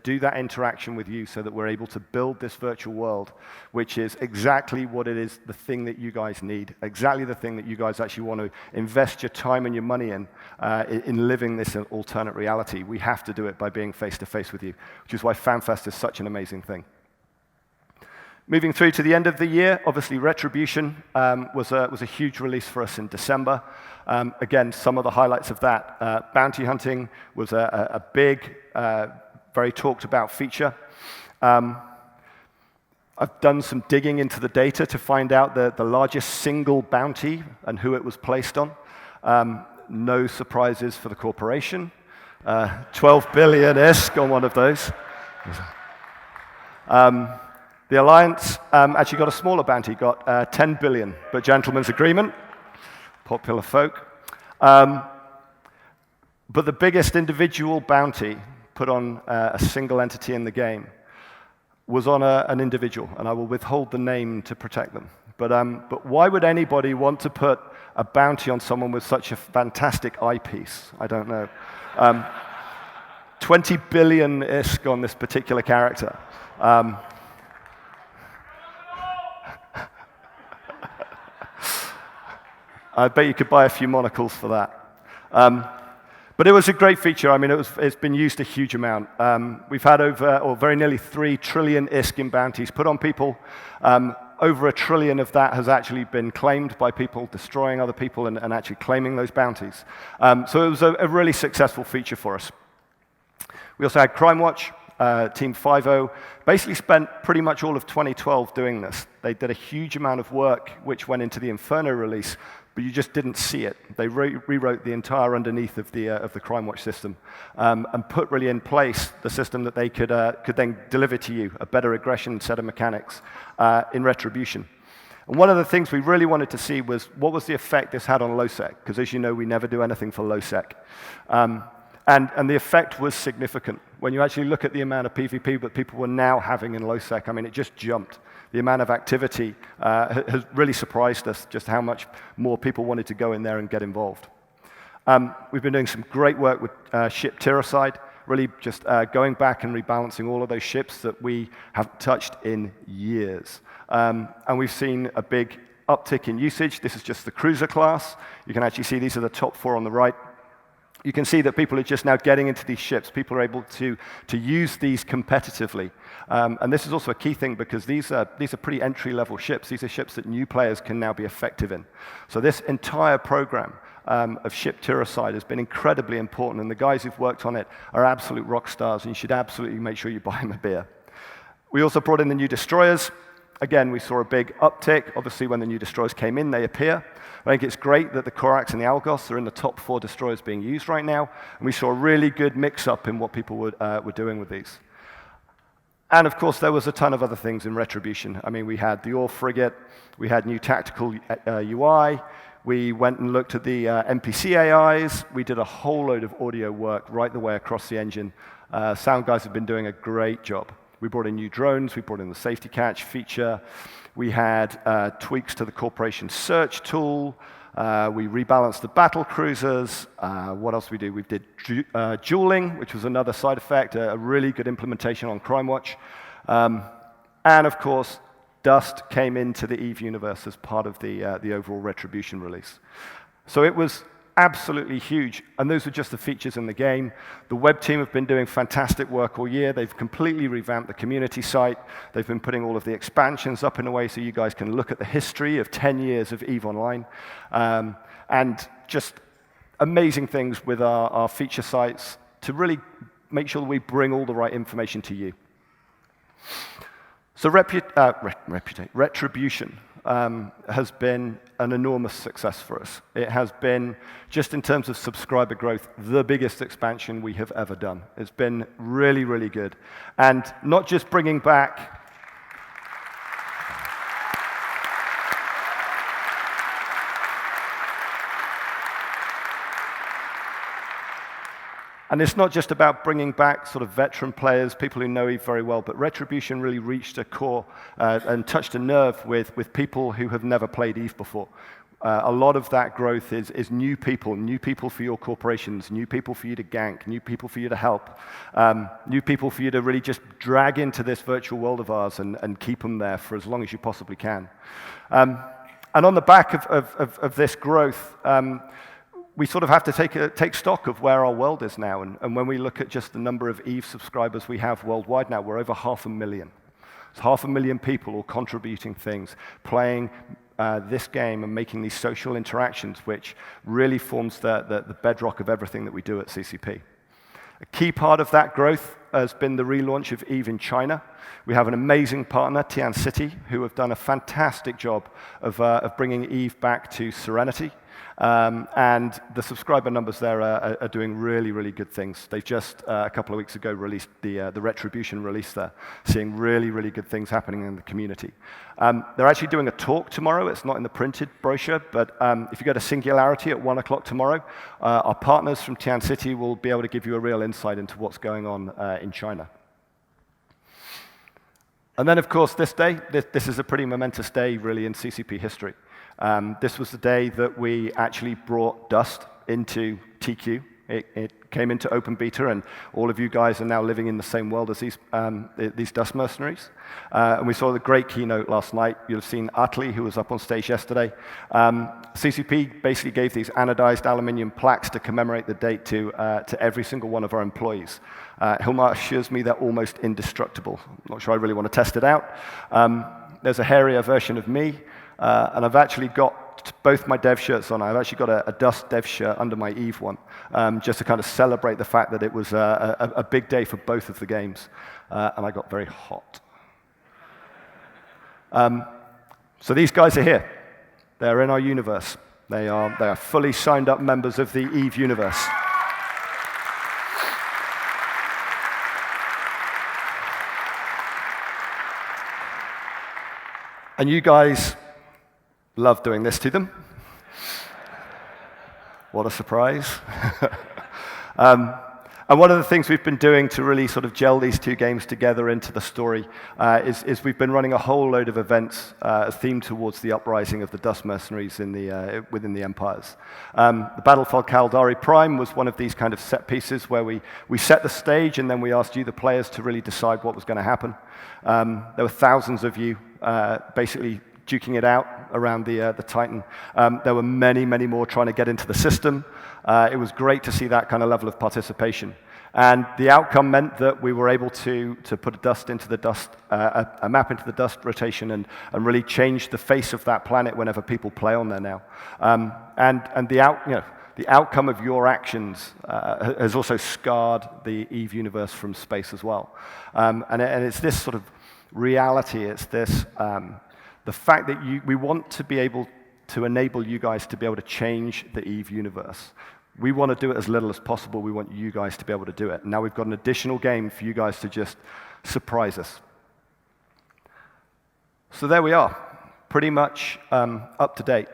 do that interaction with you so that we're able to build this virtual world, which is exactly what it is, the thing that you guys need, exactly the thing that you guys actually want to invest your time and your money in living this alternate reality. We have to do it by being face-to-face with you, which is why Fanfest is such an amazing thing. Moving through to the end of the year, obviously Retribution was a huge release for us in December. Again, some of the highlights of that. Bounty hunting was a big, very talked about feature. I've done some digging into the data to find out the largest single bounty and who it was placed on. No surprises for the corporation. 12 billion-isk on one of those. The Alliance actually got a smaller bounty, got 10 billion, but gentleman's agreement, popular folk. But the biggest individual bounty put on a single entity in the game was on an individual, and I will withhold the name to protect them. But why would anybody want to put a bounty on someone with such a fantastic eyepiece? I don't know. 20 billion-isk on this particular character. I bet you could buy a few monocles for that. But it was a great feature. I mean, it's been used a huge amount. We've had very nearly 3 trillion ISK in bounties put on people. Over 1 trillion of that has actually been claimed by people destroying other people and actually claiming those bounties. So it was a really successful feature for us. We also had CRIMEWATCH, Team 5.0, basically spent pretty much all of 2012 doing this. They did a huge amount of work which went into the Inferno release, but you just didn't see it. They rewrote the entire underneath of the CRIMEWATCH system and put really in place the system that they could then deliver to you, a better aggression set of mechanics in Retribution. And one of the things we really wanted to see was what was the effect this had on low-sec, because as you know, we never do anything for low-sec. And the effect was significant. When you actually look at the amount of PvP that people were now having in low-sec, I mean, it just jumped. The amount of activity has really surprised us, just how much more people wanted to go in there and get involved. We've been doing some great work with ship TIERICIDE, really just going back and rebalancing all of those ships that we haven't touched in years. And we've seen a big uptick in usage. This is just the cruiser class. You can actually see these are the top 4 on the right. You can see that people are just now getting into these ships. People are able to use these competitively. And this is also a key thing because these are pretty entry-level ships. These are ships that new players can now be effective in. So this entire program of ship TIERICIDE has been incredibly important, and the guys who've worked on it are absolute rock stars, and you should absolutely make sure you buy them a beer. We also brought in the new destroyers. Again, we saw a big uptick. Obviously, when the new destroyers came in, they appear. I think it's great that the Corax and the Algos are in the top 4 destroyers being used right now, and we saw a really good mix-up in what people were doing with these. And of course, there was a ton of other things in Retribution. I mean, we had the Ore Frigate, we had new tactical UI, we went and looked at the NPC AIs, we did a whole load of audio work right the way across the engine. Sound guys have been doing a great job. We brought in new drones, we brought in the safety catch feature, we had tweaks to the corporation search tool, we rebalanced the battle cruisers. What else did we do? We did dueling, which was another side effect, a really good implementation on CRIMEWATCH. And of course, Dust came into the EVE universe as part of the overall Retribution release. So it was absolutely huge, and those are just the features in the game. The web team have been doing fantastic work all year. They've completely revamped the community site. They've been putting all of the expansions up in a way so you guys can look at the history of 10 years of EVE Online. And just amazing things with our feature sites to really make sure that we bring all the right information to you. So Retribution has been an enormous success for us. It has been, just in terms of subscriber growth, the biggest expansion we have ever done. It's been really, really good. And not just bringing back And it's not just about bringing back sort of veteran players, people who know EVE very well, but Retribution really reached a core and touched a nerve with people who have never played EVE before. A lot of that growth is new people for your corporations, new people for you to gank, new people for you to help, new people for you to really just drag into this virtual world of ours and keep them there for as long as you possibly can. And on the back of this growth, we sort of have to take stock of where our world is now. And when we look at just the number of EVE subscribers we have worldwide now, we're over 500,000. It's 500,000 people all contributing things, playing this game and making these social interactions, which really forms the bedrock of everything that we do at CCP. A key part of that growth has been the relaunch of EVE in China. We have an amazing partner, Tiancity, who have done a fantastic job of bringing EVE back to Serenity. And the subscriber numbers there are doing really, really good things. They've just, a couple of weeks ago, released the Retribution release there, seeing really, really good things happening in the community. They're actually doing a talk tomorrow. It's not in the printed brochure, but if you go to Singularity at 1 o'clock tomorrow, our partners from Tiancity will be able to give you a real insight into what's going on in China. And then, of course, this day, this is a pretty momentous day, really, in CCP history. This was the day that we actually brought Dust into TQ. It came into open beta, and all of you guys are now living in the same world as these dust mercenaries. And we saw the great keynote last night. You'll have seen Atli, who was up on stage yesterday. CCP basically gave these anodized aluminium plaques to commemorate the date to every single one of our employees. Hilmar assures me they're almost indestructible. I'm not sure I really want to test it out. There's a hairier version of me, and I've actually got both my dev shirts on. I've actually got a Dust dev shirt under my Eve one, just to kind of celebrate the fact that it was a big day for both of the games, and I got very hot. So these guys are here. They're in our universe. They are fully signed up members of the Eve universe. And you guys love doing this to them. What a surprise. And one of the things we've been doing to really sort of gel these two games together into the story is we've been running a whole load of events themed towards the uprising of the Dust Mercenaries within the Empires. The Battle for Caldari Prime was one of these kind of set pieces where we set the stage and then we asked you, the players, to really decide what was going to happen. There were thousands of you basically duking it out around the Titan. There were many, many more trying to get into the system. It was great to see that kind of level of participation. And the outcome meant that we were able to put a map into the dust rotation and really change the face of that planet whenever people play on there now. And the outcome of your actions has also scarred the Eve universe from space as well. And it's this sort of reality, it's this the fact that we want to be able to enable you guys to be able to change the Eve universe. We want to do it as little as possible. We want you guys to be able to do it. And now we've got an additional game for you guys to just surprise us. So there we are, pretty much up to date,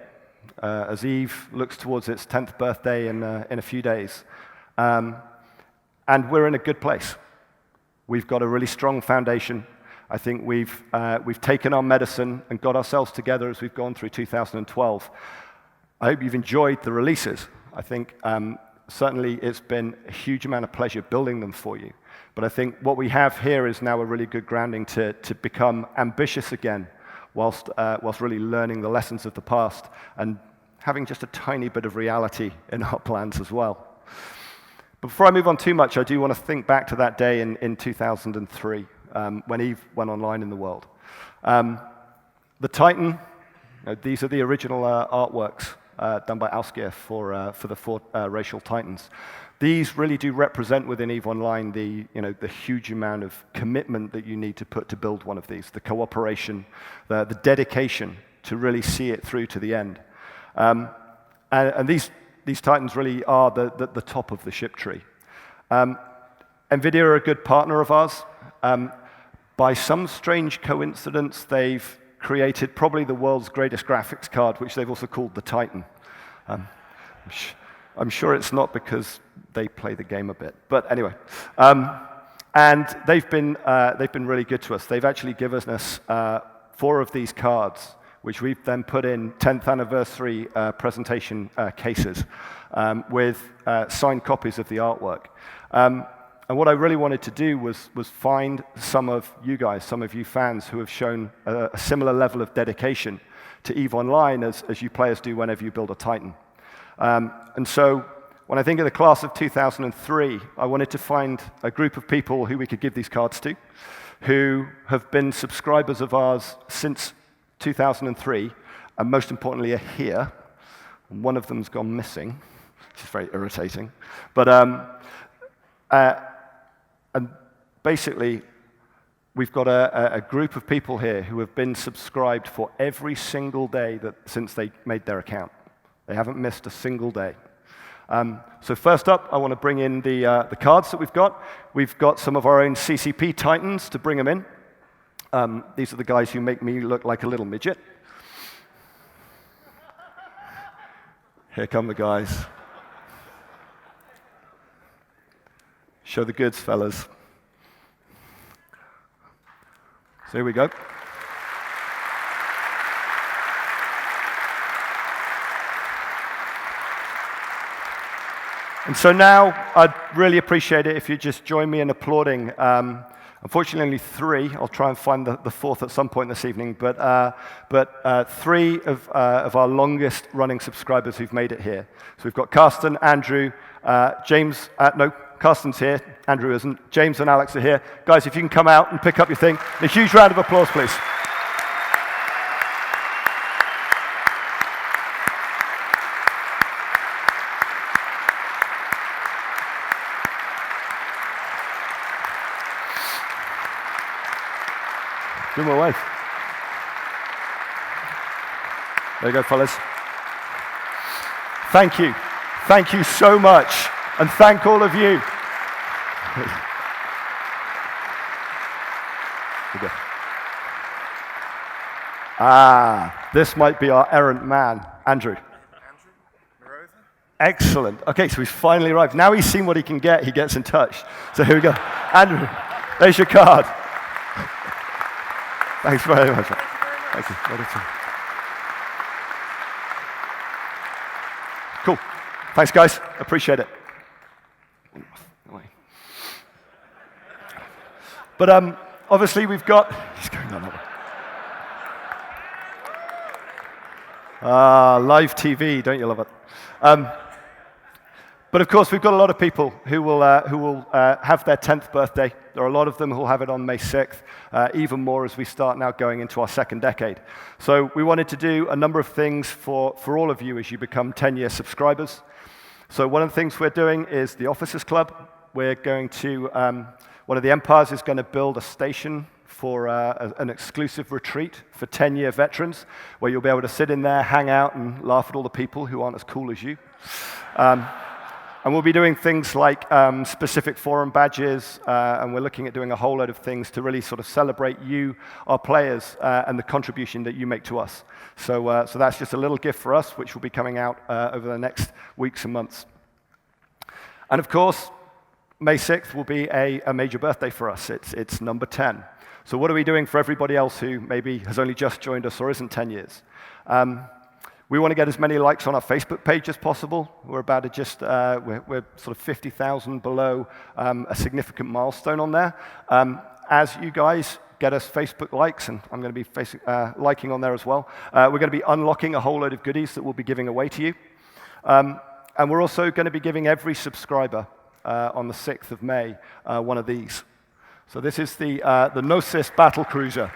as Eve looks towards its 10th birthday in a few days. And we're in a good place. We've got a really strong foundation. I think we've taken our medicine and got ourselves together as we've gone through 2012. I hope you've enjoyed the releases. I think certainly it's been a huge amount of pleasure building them for you. But I think what we have here is now a really good grounding to become ambitious again, whilst really learning the lessons of the past and having just a tiny bit of reality in our plans as well. But before I move on too much, I do want to think back to that day in 2003. When Eve went online in the world. The Titan, these are the original artworks done by Alskier for the 4 racial Titans. These really do represent within EVE Online the huge amount of commitment that you need to put to build one of these, the cooperation, the dedication to really see it through to the end. And these Titans really are the top of the ship tree. NVIDIA are a good partner of ours. By some strange coincidence, they've created probably the world's greatest graphics card, which they've also called the Titan. I'm sure it's not because they play the game a bit, but anyway. And they've been really good to us. They've actually given us 4 of these cards, which we've then put in 10th anniversary presentation cases with signed copies of the artwork. And what I really wanted to do was find some of you guys, some of you fans who have shown a similar level of dedication to EVE Online as you players do whenever you build a Titan. And so when I think of the class of 2003, I wanted to find a group of people who we could give these cards to, who have been subscribers of ours since 2003, and most importantly are here. One of them's gone missing, which is very irritating. But and basically, we've got a group of people here who have been subscribed for every single day since they made their account. They haven't missed a single day. So first up, I want to bring in the cards that we've got. We've got some of our own CCP Titans to bring them in. These are the guys who make me look like a little midget. Here come the guys. Show the goods, fellas. So here we go. And so now, I'd really appreciate it if you just join me in applauding. Unfortunately, only 3. I'll try and find the 4th at some point this evening. But 3 of our longest running subscribers who've made it here. So we've got Carsten, Andrew, James. No, Carsten's here. Andrew isn't. James and Alex are here. Guys, if you can come out and pick up your thing. A huge round of applause, please. Give them a wave. There you go, fellas. Thank you. Thank you so much. And thank all of you. This might be our errant man, Andrew. Excellent. Okay, so he's finally arrived. Now he's seen what he can get, he gets in touch. So here we go. Andrew, there's your card. Thanks very much. Thank you. Cool. Thanks, guys. Appreciate it. But obviously, we've got. He's going on that way. Live TV, don't you love it? But of course, we've got a lot of people who will have their 10th birthday. There are a lot of them who will have it on May 6th, even more as we start now going into our 2nd decade. So we wanted to do a number of things for all of you as you become 10-year subscribers. So one of the things we're doing is the Officers Club. We're going to, one of the empires is going to build a station for an exclusive retreat for 10-year veterans, where you'll be able to sit in there, hang out, and laugh at all the people who aren't as cool as you. And we'll be doing things like specific forum badges, and we're looking at doing a whole load of things to really sort of celebrate you, our players, and the contribution that you make to us. So that's just a little gift for us, which will be coming out over the next weeks and months. And of course, May 6th will be a major birthday for us. It's number 10. So what are we doing for everybody else who maybe has only just joined us or isn't 10 years? We want to get as many likes on our Facebook page as possible. We're about to just, we're sort of 50,000 below a significant milestone on there. As you guys get us Facebook likes, and I'm going to be liking on there as well, we're going to be unlocking a whole load of goodies that we'll be giving away to you. And we're also going to be giving every subscriber on the 6th of May one of these. So this is the Gnosis Battle Cruiser.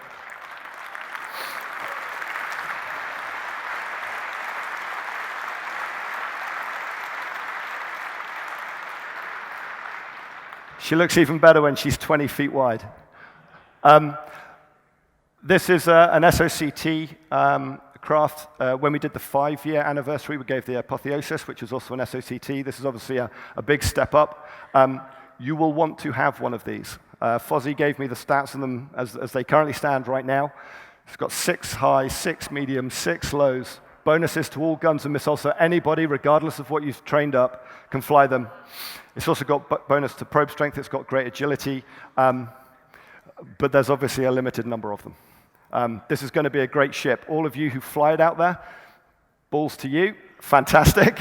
She looks even better when she's 20 feet wide. This is an SOCT craft. When we did the 5-year anniversary, we gave the Apotheosis, which is also an SOCT. This is obviously a big step up. You will want to have one of these. Fozzie gave me the stats on them as they currently stand right now. It's got 6 highs, 6 mediums, 6 lows. Bonuses to all guns and missiles, so anybody, regardless of what you've trained up, can fly them. It's also got bonus to probe strength. It's got great agility. But there's obviously a limited number of them. This is going to be a great ship. All of you who fly it out there, balls to you. Fantastic.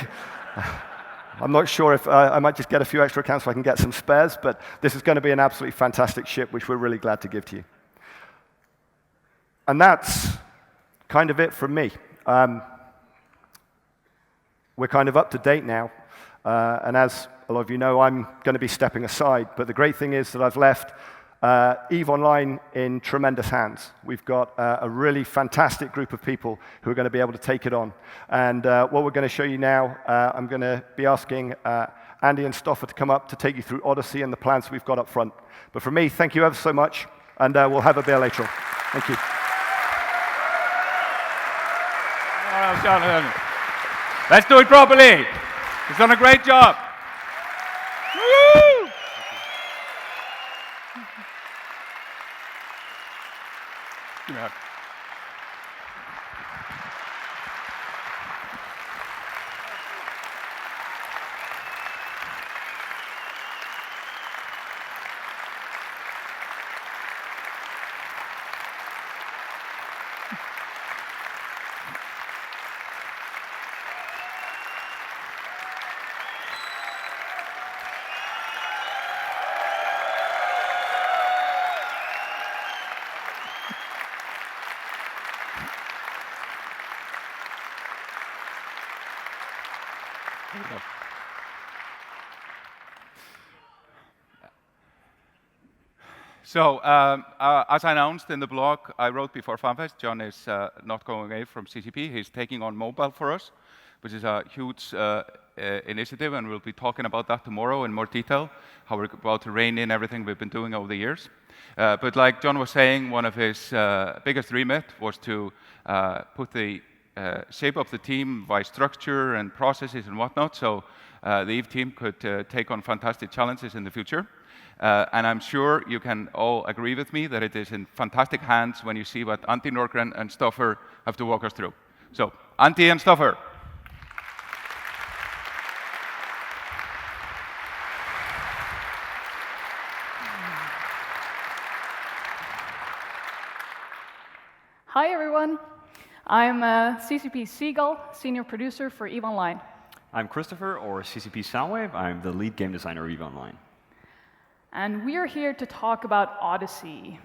I'm not sure if I might just get a few extra accounts so I can get some spares, but this is going to be an absolutely fantastic ship, which we're really glad to give to you. And that's kind of it from me. We're kind of up to date now, and as a lot of you know, I'm going to be stepping aside, but the great thing is that I've left EVE Online in tremendous hands. We've got a really fantastic group of people who are going to be able to take it on. And what we're going to show you now, I'm going to be asking Andy and Stoffer to come up to take you through Odyssey and the plans we've got up front. But for me, thank you ever so much, and we'll have a beer later on. Thank you. Well done. Let's do it properly. He's done a great job. Woo! Give me a hug. So, as I announced in the blog I wrote before Fanfest, John is not going away from CCP. He's taking on mobile for us, which is a huge initiative, and we'll be talking about that tomorrow in more detail, how we're about to rein in everything we've been doing over the years. But like John was saying, one of his biggest remit was to put the shape of the team by structure and processes and whatnot, so the Eve team could take on fantastic challenges in the future. And I'm sure you can all agree with me that it is in fantastic hands when you see what Antti Norgren and Stoffer have to walk us through. So, Antti and Stoffer. Hi, everyone. I'm CCP Seagull, senior producer for EVE Online. I'm Christopher, or CCP Soundwave. I'm the lead game designer of EVE Online. And we are here to talk about Odyssey.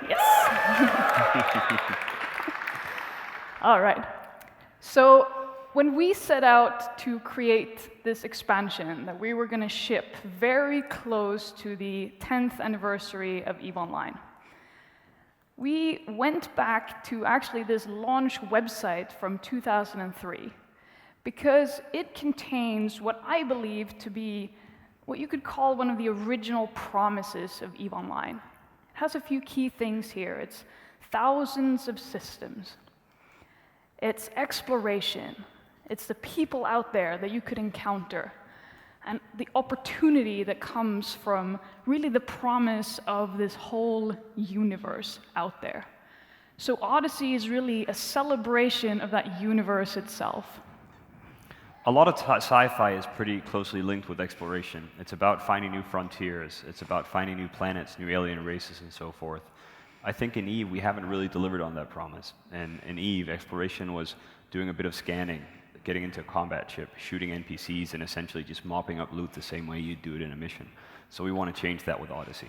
Yes. All right. So when we set out to create this expansion that we were going to ship very close to the 10th anniversary of EVE Online, we went back to actually this launch website from 2003 because it contains what I believe to be what you could call one of the original promises of EVE Online. It has a few key things here. It's thousands of systems. It's exploration. It's the people out there that you could encounter. And the opportunity that comes from really the promise of this whole universe out there. So Odyssey is really a celebration of that universe itself. A lot of sci-fi is pretty closely linked with exploration. It's about finding new frontiers. It's about finding new planets, new alien races, and so forth. I think in EVE, we haven't really delivered on that promise. And in EVE, exploration was doing a bit of scanning, getting into a combat ship, shooting NPCs, and essentially just mopping up loot the same way you'd do it in a mission. So we want to change that with Odyssey.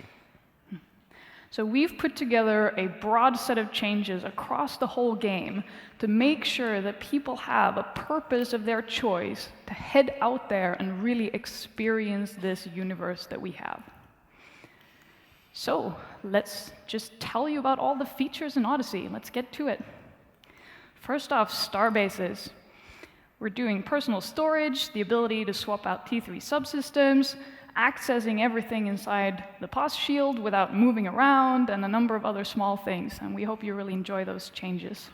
So we've put together a broad set of changes across the whole game to make sure that people have a purpose of their choice to head out there and really experience this universe that we have. So let's just tell you about all the features in Odyssey. Let's get to it. First off, STARBASES. We're doing personal storage, the ability to swap out T3 subsystems, accessing everything inside the POS shield without moving around, and a number of other small things. And we hope you really enjoy those changes.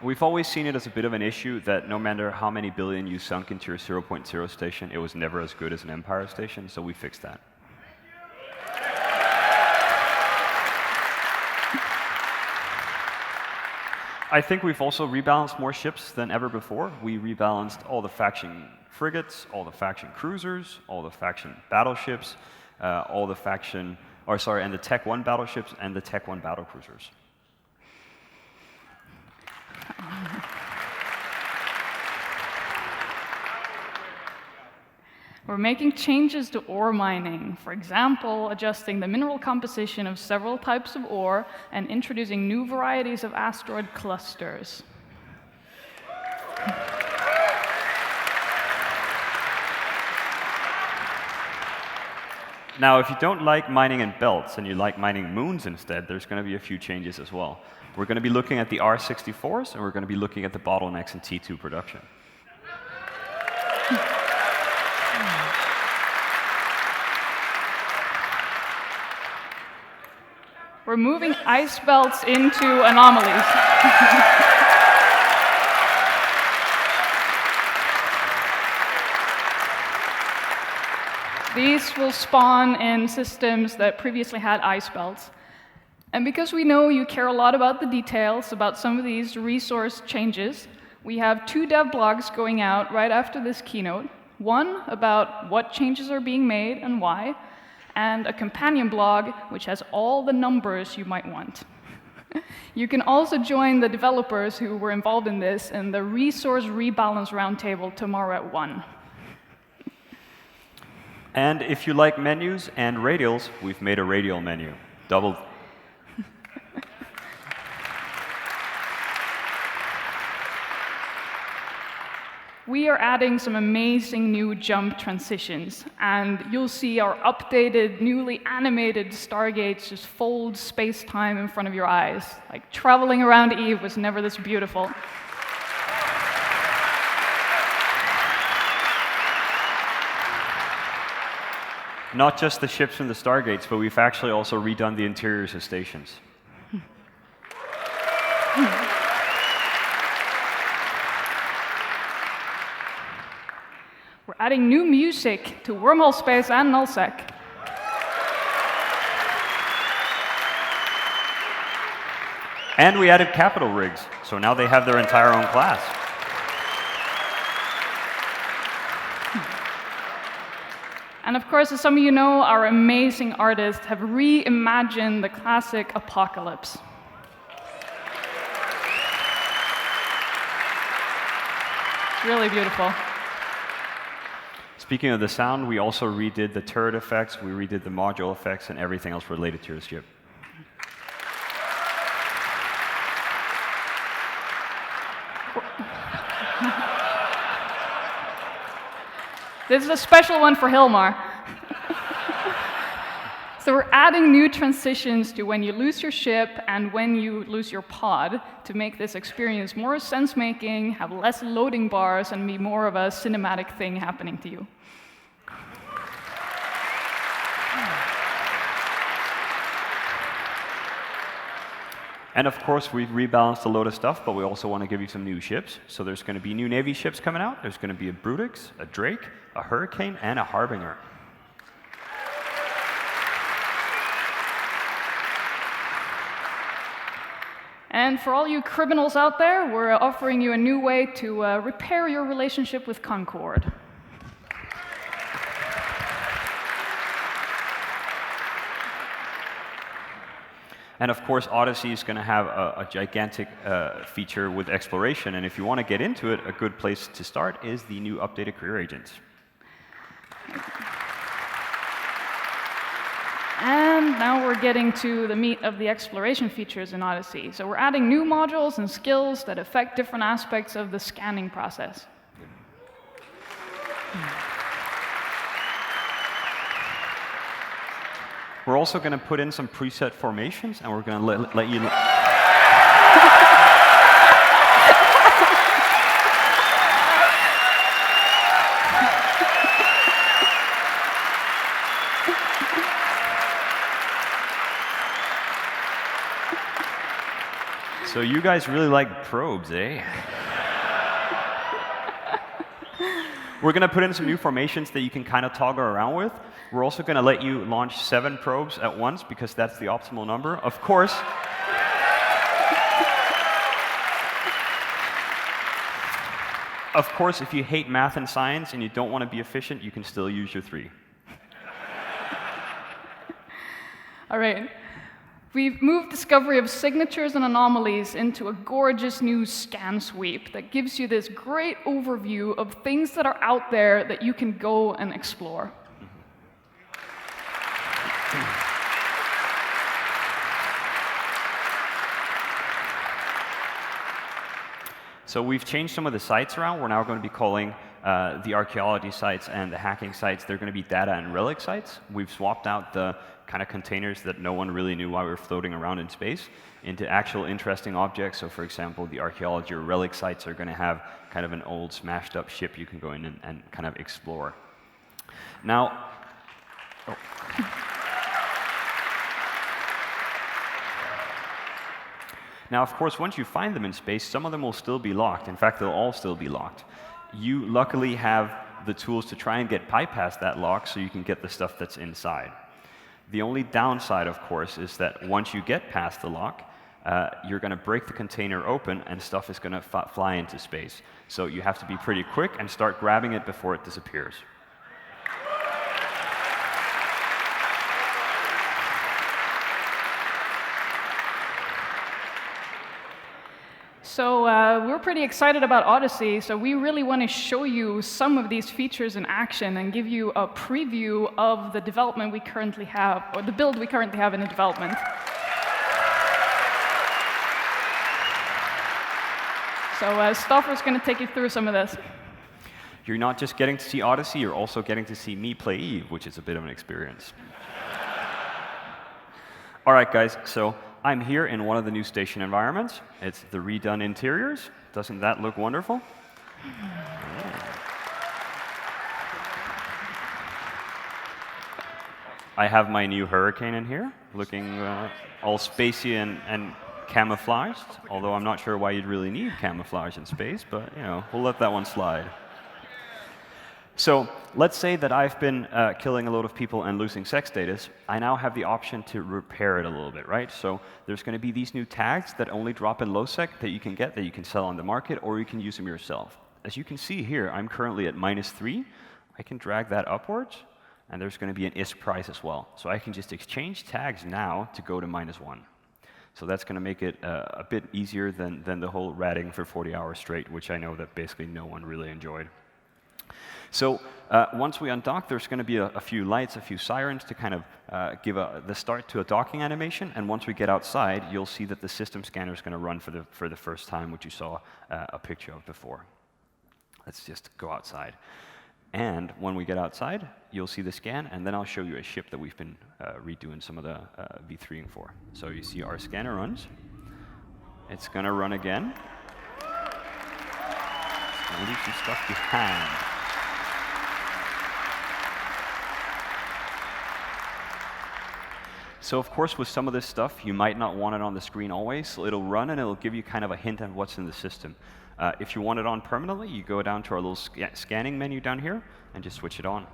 We've always seen it as a bit of an issue that no matter how many billion you sunk into your 0.0 station, it was never as good as an Empire station, so we fixed that. I think we've also rebalanced more ships than ever before. We rebalanced all the faction frigates, all the faction cruisers, all the faction battleships, and the Tech 1 battleships and the Tech 1 battlecruisers. We're making changes to ore mining, for example, adjusting the mineral composition of several types of ore and introducing new varieties of asteroid clusters. Now, if you don't like mining in belts and you like mining moons instead, there's going to be a few changes as well. We're going to be looking at the R64s, and we're going to be looking at the bottlenecks in T2 production. We're moving ice belts into anomalies. These will spawn in systems that previously had ice belts. And because we know you care a lot about the details about some of these resource changes, we have 2 dev blogs going out right after this keynote. One about what changes are being made and why, and a companion blog which has all the numbers you might want. You can also join the developers who were involved in this in the Resource Rebalance Roundtable tomorrow at 1. And if you like menus and radials, we've made a radial menu. Double. We are adding some amazing new jump transitions, and you'll see our updated, newly animated Stargates just fold space-time in front of your eyes. Like, traveling around Eve was never this beautiful. Not just the ships and the Stargates, but we've actually also redone the interiors of stations. We're adding new music to Wormhole Space and Nullsec. And we added capital rigs, so now they have their entire own class. And of course, as some of you know, our amazing artists have reimagined the classic Apocalypse. It's really beautiful. Speaking of the sound, we also redid the turret effects, we redid the module effects, and everything else related to the ship. This is a special one for Hilmar. So we're adding new transitions to when you lose your ship and when you lose your pod to make this experience more sense-making, have less loading bars, and be more of a cinematic thing happening to you. And of course, we've rebalanced a load of stuff, but we also want to give you some new ships. So there's going to be new Navy ships coming out. There's going to be a Brutix, a Drake, a Hurricane, and a Harbinger. And for all you criminals out there, we're offering you a new way to repair your relationship with Concorde. And of course, Odyssey is going to have a gigantic feature with exploration. And if you want to get into it, a good place to start is the new updated career agents. And now we're getting to the meat of the exploration features in Odyssey. So we're adding new modules and skills that affect different aspects of the scanning process. We're also going to put in some preset formations, and we're going to let you... So you guys really like probes, eh? We're going to put in some new formations that you can kind of toggle around with. We're also going to let you launch 7 probes at once, because that's the optimal number. Of course, if you hate math and science and you don't want to be efficient, you can still use your 3. All right. We've moved discovery of signatures and anomalies into a gorgeous new scan sweep that gives you this great overview of things that are out there that you can go and explore. So we've changed some of the sites around. We're now going to be calling the archaeology sites and the hacking sites, they're going to be data and relic sites. We've swapped out the kind of containers that no one really knew why we were floating around in space into actual interesting objects. So for example, the archaeology or relic sites are going to have kind of an old smashed up ship you can go in and kind of explore. Now, Now, of course, once you find them in space, some of them will still be locked. In fact, they'll all still be locked. You luckily have the tools to try and get bypast that lock so you can get the stuff that's inside. The only downside, of course, is that once you get past the lock, you're going to break the container open and stuff is going to fly into space. So you have to be pretty quick and start grabbing it before it disappears. So we're pretty excited about Odyssey, so we really want to show you some of these features in action and give you a preview of the development we currently have, or the build we currently have in the development. So Stoffer's going to take you through some of this. You're not just getting to see Odyssey, you're also getting to see me play Eve, which is a bit of an experience. All right, guys, so I'm here in one of the new station environments. It's the redone interiors. Doesn't that look wonderful? I have my new Hurricane in here, looking all spacey and camouflaged, although I'm not sure why you'd really need camouflage in space, but you know, we'll let that one slide. So let's say that I've been killing a load of people and losing sex status. I now have the option to repair it a little bit, right? So there's going to be these new tags that only drop in low sec that you can get, that you can sell on the market, or you can use them yourself. As you can see here, I'm currently at -3. I can drag that upwards, and there's going to be an ISK price as well. So I can just exchange tags now to go to -1. So that's going to make it a bit easier than the whole ratting for 40 hours straight, which I know that basically no one really enjoyed. So once we undock, there's going to be a few lights, a few sirens to kind of give the start to a docking animation. And once we get outside, you'll see that the system scanner is going to run for the first time, which you saw a picture of before. Let's just go outside. And when we get outside, you'll see the scan, and then I'll show you a ship that we've been redoing some of the V3ing for. So you see our scanner runs. It's going to run again. It's going to leave some stuff behind. So of course, with some of this stuff, you might not want it on the screen always, so it'll run and it'll give you kind of a hint of what's in the system. If you want it on permanently, you go down to our little scanning menu down here and just switch it on.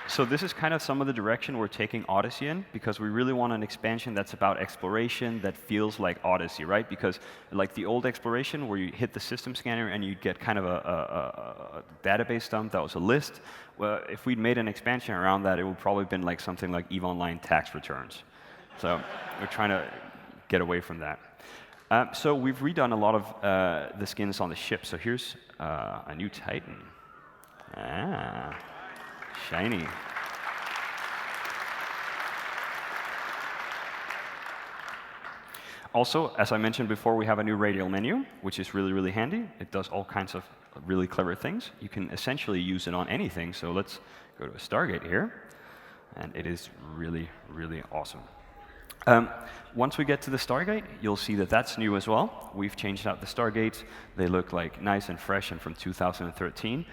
So this is kind of some of the direction we're taking Odyssey in, because we really want an expansion that's about exploration, that feels like Odyssey, right? Because like the old exploration where you hit the system scanner and you'd get kind of a database dump that was a list, well, if we'd made an expansion around that, it would probably have been like something like EVE Online tax returns. So we're trying to get away from that. So we've redone a lot of the skins on the ship. So here's a new Titan. Ah, shiny. Also, as I mentioned before, we have a new radial menu, which is really, really handy. It does all kinds of really clever things. You can essentially use it on anything. So let's go to a Stargate here. And it is really, really awesome. Once we get to the Stargate, you'll see that that's new as well. We've changed out the Stargates. They look like nice and fresh and from 2013.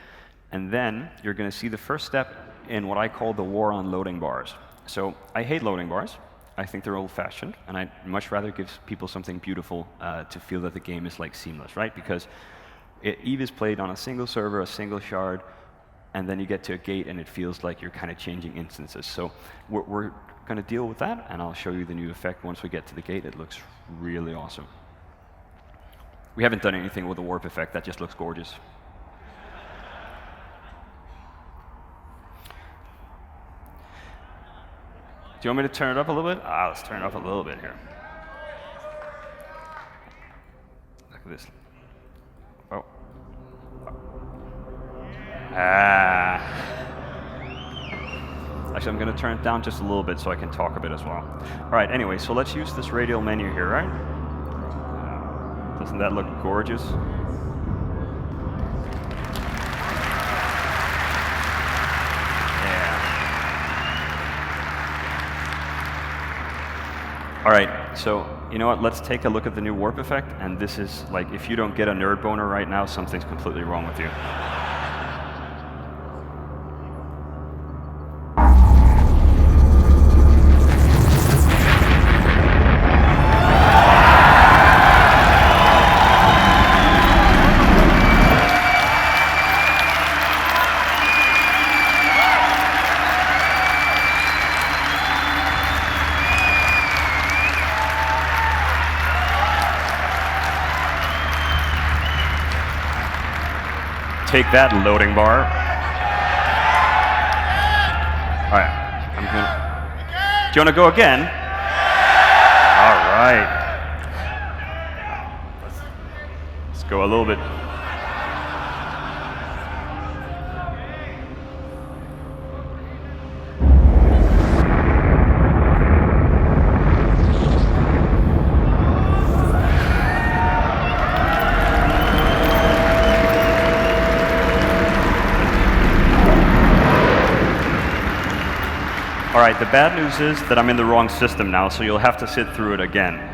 And then you're going to see the first step in what I call the war on loading bars. So I hate loading bars. I think they're old-fashioned, and I'd much rather give people something beautiful to feel that the game is like seamless, right? Because EVE is played on a single server, a single shard, and then you get to a gate and it feels like you're kind of changing instances. So we're going to deal with that, and I'll show you the new effect once we get to the gate. It looks really awesome. We haven't done anything with the warp effect. That just looks gorgeous. Do you want me to turn it up a little bit? Let's turn it up a little bit here. Look at this. Oh. Actually, I'm going to turn it down just a little bit so I can talk a bit as well. All right, anyway, so let's use this radial menu here, right? Doesn't that look gorgeous? All right, so you know what? Let's take a look at the new warp effect. And this is like, if you don't get a nerd boner right now, something's completely wrong with you. Take that, loading bar. All you want to go again? All right. Let's go a little bit. All right, the bad news is that I'm in the wrong system now, so you'll have to sit through it again.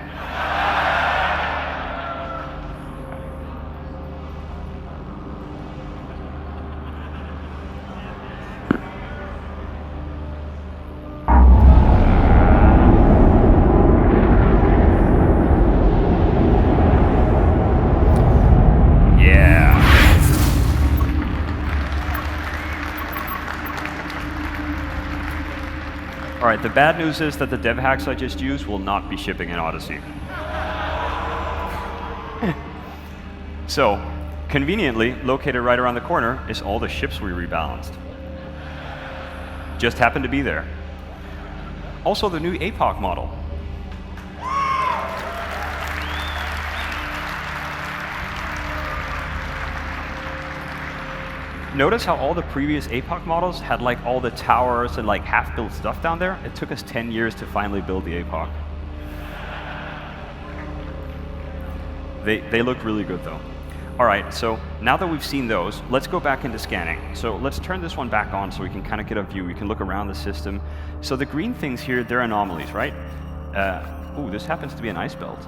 All right, the bad news is that the dev hacks I just used will not be shipping in Odyssey. So, conveniently, located right around the corner is all the ships we rebalanced. Just happened to be there. Also, the new APOC model. Notice how all the previous APOC models had like all the towers and like half-built stuff down there? It took us 10 years to finally build the APOC. They look really good though. All right, so now that we've seen those, let's go back into scanning. So let's turn this one back on so we can kind of get a view. We can look around the system. So the green things here, they're anomalies, right? Ooh, this happens to be an ice belt.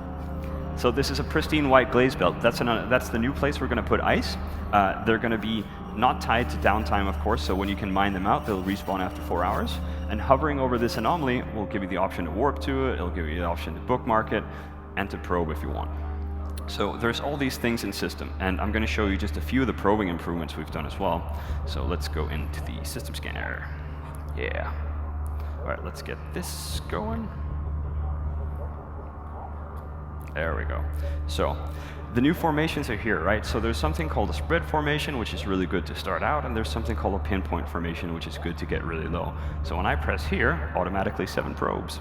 So this is a pristine white glaze belt. That's the new place we're going to put ice. They're going to be not tied to downtime, of course, so when you can mine them out, they'll respawn after 4 hours. And hovering over this anomaly will give you the option to warp to it, it'll give you the option to bookmark it, and to probe if you want. So there's all these things in system, and I'm going to show you just a few of the probing improvements we've done as well. So let's go into the system scanner. Yeah. All right, let's get this going. There we go. So the new formations are here, right? So there's something called a spread formation, which is really good to start out, and there's something called a pinpoint formation, which is good to get really low. So when I press here, automatically 7 probes.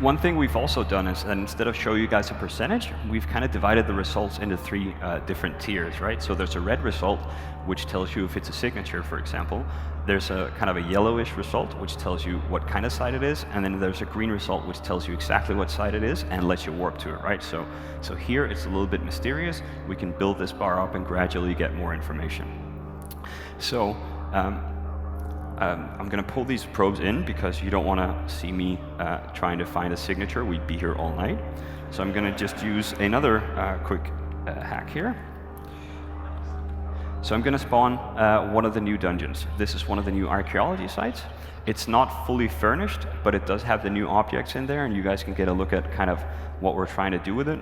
One thing we've also done is that instead of showing you guys a percentage, we've kind of divided the results into 3 different tiers, right? So there's a red result, which tells you if it's a signature, for example. There's a kind of a yellowish result, which tells you what kind of site it is, and then there's a green result, which tells you exactly what site it is and lets you warp to it, right? So here it's a little bit mysterious. We can build this bar up and gradually get more information. So I'm going to pull these probes in because you don't want to see me trying to find a signature. We'd be here all night. So I'm going to just use another quick hack here. So I'm going to spawn one of the new dungeons. This is one of the new archaeology sites. It's not fully furnished, but it does have the new objects in there, and you guys can get a look at kind of what we're trying to do with it.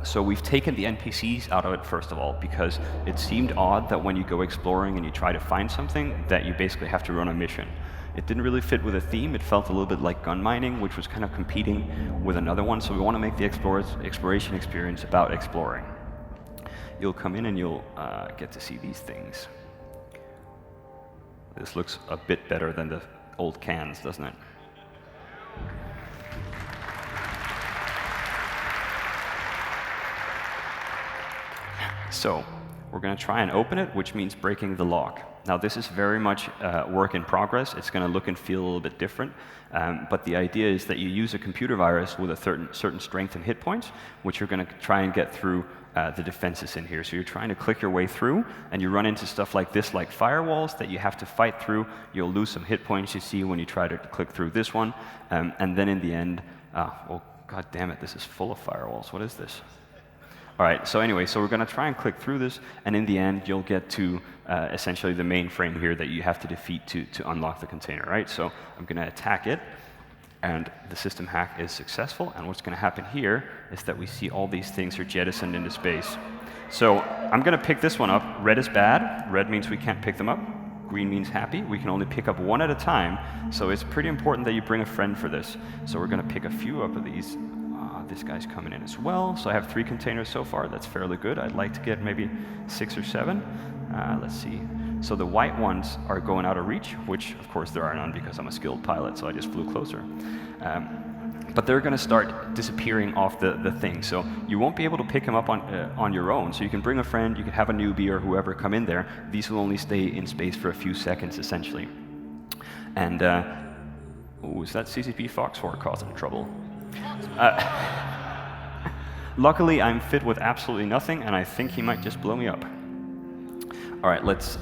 So we've taken the NPCs out of it, first of all, because it seemed odd that when you go exploring and you try to find something, that you basically have to run a mission. It didn't really fit with the theme. It felt a little bit like gun mining, which was kind of competing with another one. So we want to make the exploration experience about exploring. You'll come in and you'll get to see these things. This looks a bit better than the old cans, doesn't it? So we're going to try and open it, which means breaking the lock. Now this is very much work in progress. It's going to look and feel a little bit different, but the idea is that you use a computer virus with a certain strength and hit points, which you're going to try and get through the defenses in here. So you're trying to click your way through, and you run into stuff like this, like firewalls that you have to fight through. You'll lose some hit points, you see, when you try to click through this one, and then in the end, oh god damn it, this is full of firewalls. What is this? All right, so anyway, so we're going to try and click through this, and in the end, you'll get to essentially the mainframe here that you have to defeat to unlock the container, right? So I'm going to attack it, and the system hack is successful, and what's going to happen here is that we see all these things are jettisoned into space. So I'm going to pick this one up. Red is bad. Red means we can't pick them up. Green means happy. We can only pick up one at a time, so it's pretty important that you bring a friend for this. So we're going to pick a few up of these. This guy's coming in as well. So I have 3 containers so far. That's fairly good. I'd like to get maybe 6 or 7. Let's see. So the white ones are going out of reach, which of course there are none because I'm a skilled pilot, so I just flew closer. But they're going to start disappearing off the thing. So you won't be able to pick them up on your own. So you can bring a friend, you can have a newbie or whoever come in there. These will only stay in space for a few seconds, essentially. And, is that CCP Fox 4 causing trouble? Luckily, I'm fit with absolutely nothing, and I think he might just blow me up. All right, let's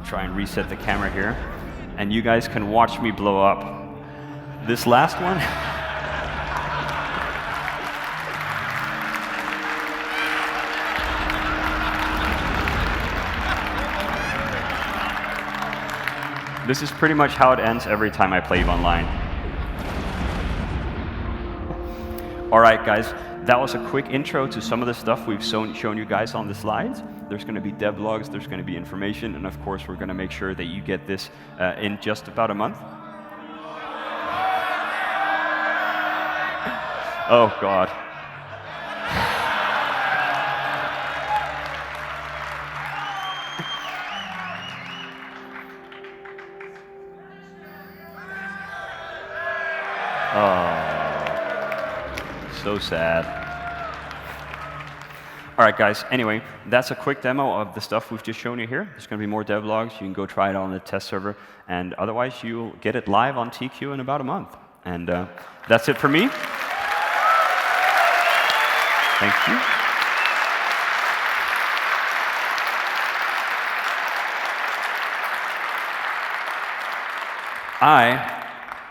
try and reset the camera here. And you guys can watch me blow up. This last one... This is pretty much how it ends every time I play online. All right, guys, that was a quick intro to some of the stuff we've shown you guys on the slides. There's going to be devlogs, there's going to be information, and of course, we're going to make sure that you get this in just about a month. Oh, God. So sad. All right, guys, anyway, that's a quick demo of the stuff we've just shown you here. There's going to be more devlogs. You can go try it on the test server, and otherwise you'll get it live on TQ in about a month. And that's it for me. Thank you.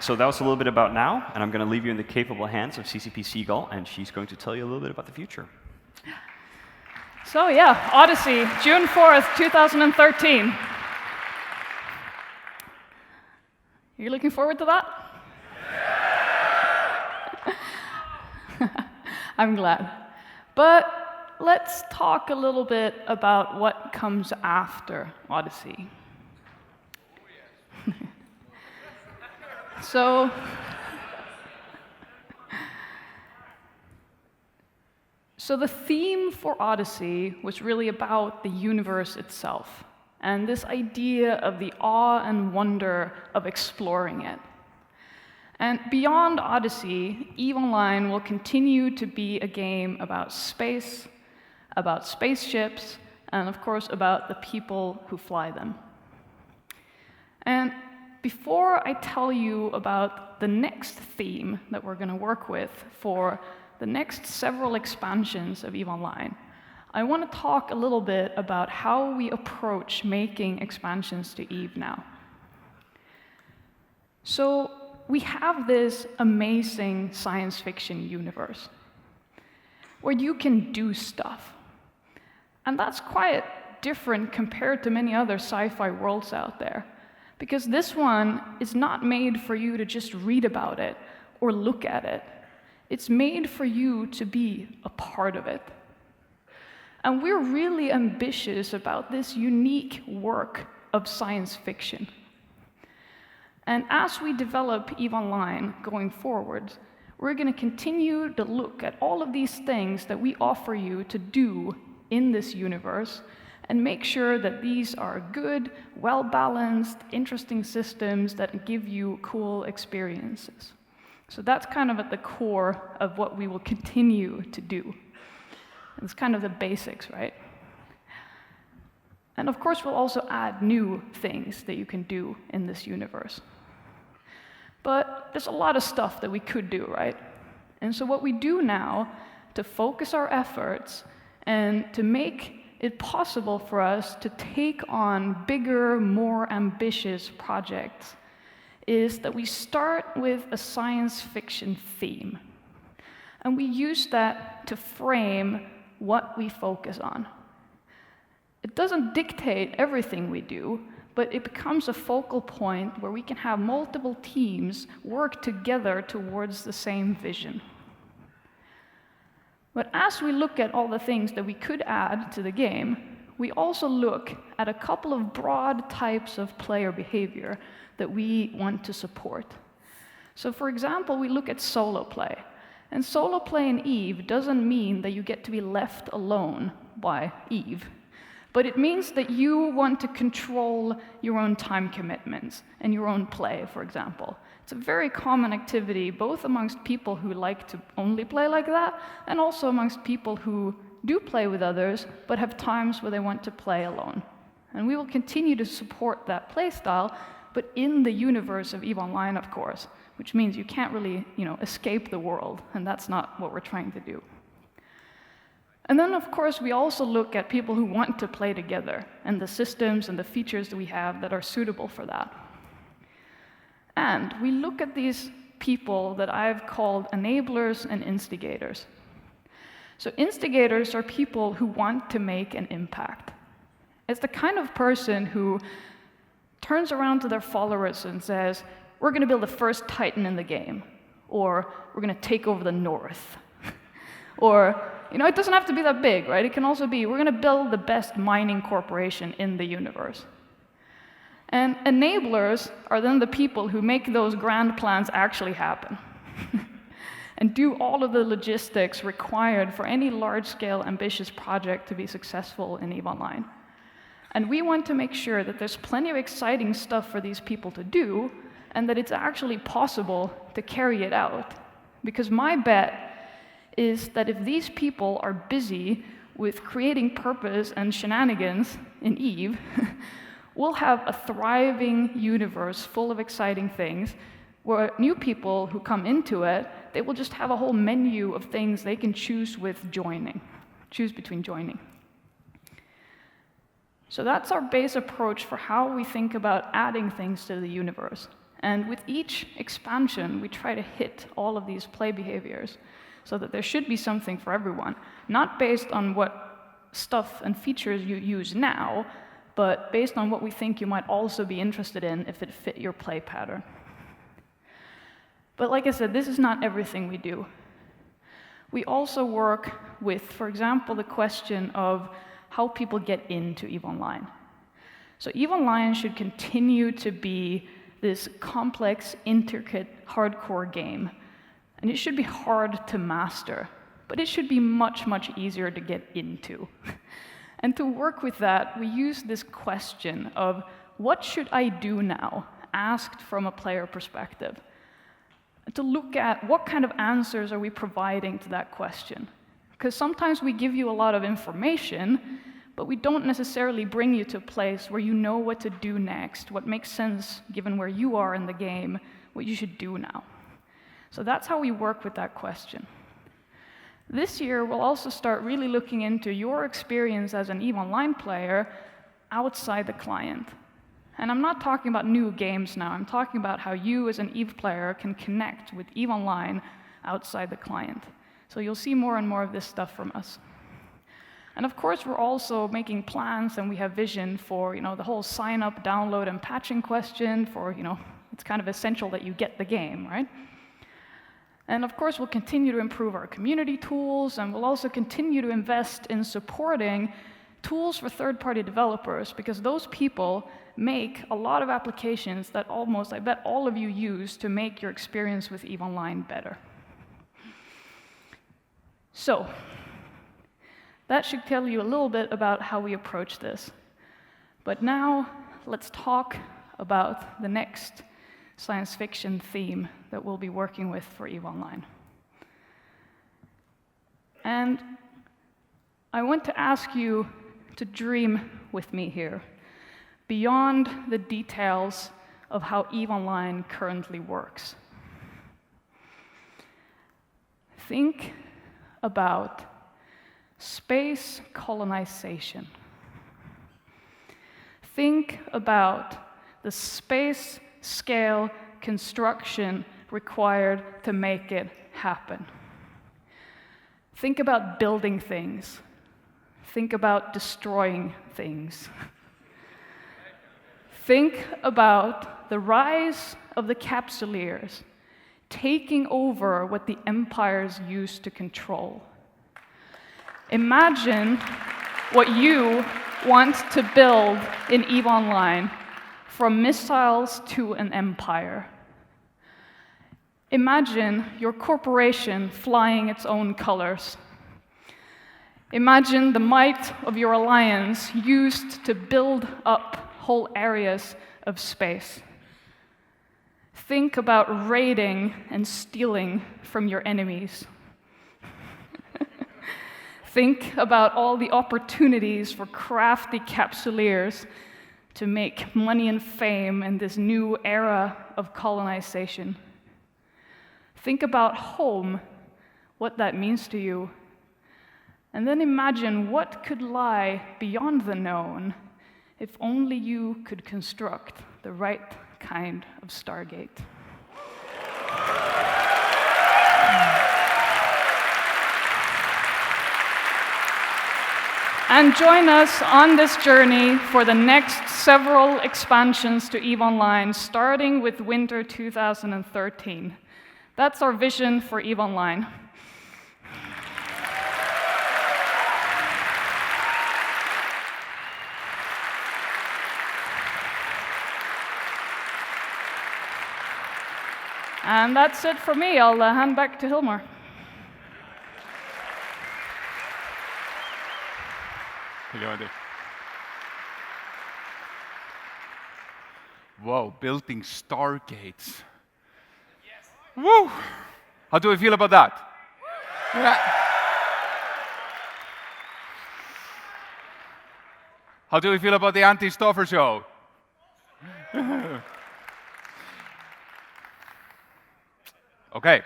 So that was a little bit about now, and I'm going to leave you in the capable hands of CCP Seagull, and she's going to tell you a little bit about the future. So yeah, Odyssey, June 4th, 2013. You looking forward to that? I'm glad. But let's talk a little bit about what comes after Odyssey. So the theme for Odyssey was really about the universe itself, and this idea of the awe and wonder of exploring it. And beyond Odyssey, EVE Online will continue to be a game about space, about spaceships, and of course about the people who fly them. And before I tell you about the next theme that we're going to work with for the next several expansions of EVE Online, I want to talk a little bit about how we approach making expansions to EVE now. So we have this amazing science fiction universe where you can do stuff. And that's quite different compared to many other sci-fi worlds out there. Because this one is not made for you to just read about it or look at it. It's made for you to be a part of it. And we're really ambitious about this unique work of science fiction. And as we develop EVE Online going forward, we're going to continue to look at all of these things that we offer you to do in this universe and make sure that these are good, well-balanced, interesting systems that give you cool experiences. So that's kind of at the core of what we will continue to do. It's kind of the basics, right? And of course, we'll also add new things that you can do in this universe. But there's a lot of stuff that we could do, right? And so what we do now to focus our efforts and to make it possible for us to take on bigger, more ambitious projects is that we start with a science fiction theme. And we use that to frame what we focus on. It doesn't dictate everything we do, but it becomes a focal point where we can have multiple teams work together towards the same vision. But as we look at all the things that we could add to the game, we also look at a couple of broad types of player behavior that we want to support. So for example, we look at solo play. And solo play in EVE doesn't mean that you get to be left alone by EVE, but it means that you want to control your own time commitments and your own play, for example. It's a very common activity, both amongst people who like to only play like that, and also amongst people who do play with others, but have times where they want to play alone. And we will continue to support that play style, but in the universe of EVE Online, of course, which means you can't really, escape the world, and that's not what we're trying to do. And then, of course, we also look at people who want to play together, and the systems and the features that we have that are suitable for that. And we look at these people that I've called enablers and instigators. So instigators are people who want to make an impact. It's the kind of person who turns around to their followers and says, we're going to build the first Titan in the game, or we're going to take over the North. Or, it doesn't have to be that big, right? It can also be, we're going to build the best mining corporation in the universe. And enablers are then the people who make those grand plans actually happen and do all of the logistics required for any large-scale, ambitious project to be successful in EVE Online. And we want to make sure that there's plenty of exciting stuff for these people to do, and that it's actually possible to carry it out. Because my bet is that if these people are busy with creating purpose and shenanigans in EVE, we'll have a thriving universe full of exciting things, where new people who come into it, they will just have a whole menu of things they can choose between joining. So that's our base approach for how we think about adding things to the universe. And with each expansion, we try to hit all of these play behaviors so that there should be something for everyone, not based on what stuff and features you use now, but based on what we think you might also be interested in if it fit your play pattern. But like I said, this is not everything we do. We also work with, for example, the question of how people get into EVE Online. So EVE Online should continue to be this complex, intricate, hardcore game. And it should be hard to master, but it should be much, much easier to get into. And to work with that, we use this question of, what should I do now, asked from a player perspective, to look at what kind of answers are we providing to that question. Because sometimes we give you a lot of information, but we don't necessarily bring you to a place where you know what to do next, what makes sense given where you are in the game, what you should do now. So that's how we work with that question. This year, we'll also start really looking into your experience as an EVE Online player outside the client. And I'm not talking about new games now. I'm talking about how you as an EVE player can connect with EVE Online outside the client. So you'll see more and more of this stuff from us. And of course, we're also making plans, and we have vision for the whole sign up, download, and patching question for, it's kind of essential that you get the game, right? And of course, we'll continue to improve our community tools, and we'll also continue to invest in supporting tools for third-party developers, because those people make a lot of applications that I bet all of you use to make your experience with EVE Online better. So, that should tell you a little bit about how we approach this. But now, let's talk about the next science fiction theme that we'll be working with for EVE Online. And I want to ask you to dream with me here, beyond the details of how EVE Online currently works. Think about space colonization. Think about the space-scale construction required to make it happen. Think about building things. Think about destroying things. Think about the rise of the capsuleers taking over what the empires used to control. Imagine what you want to build in EVE Online, from missiles to an empire. Imagine your corporation flying its own colors. Imagine the might of your alliance used to build up whole areas of space. Think about raiding and stealing from your enemies. Think about all the opportunities for crafty capsuleers to make money and fame in this new era of colonization. Think about home, what that means to you. And then imagine what could lie beyond the known if only you could construct the right kind of Stargate. And join us on this journey for the next several expansions to EVE Online, starting with winter 2013. That's our vision for EVE Online. And that's it for me. I'll hand back to Hilmar. Whoa, building stargates. Yes. Woo! How do we feel about that? Yeah. How do we feel about the anti-stoffer show? Okay.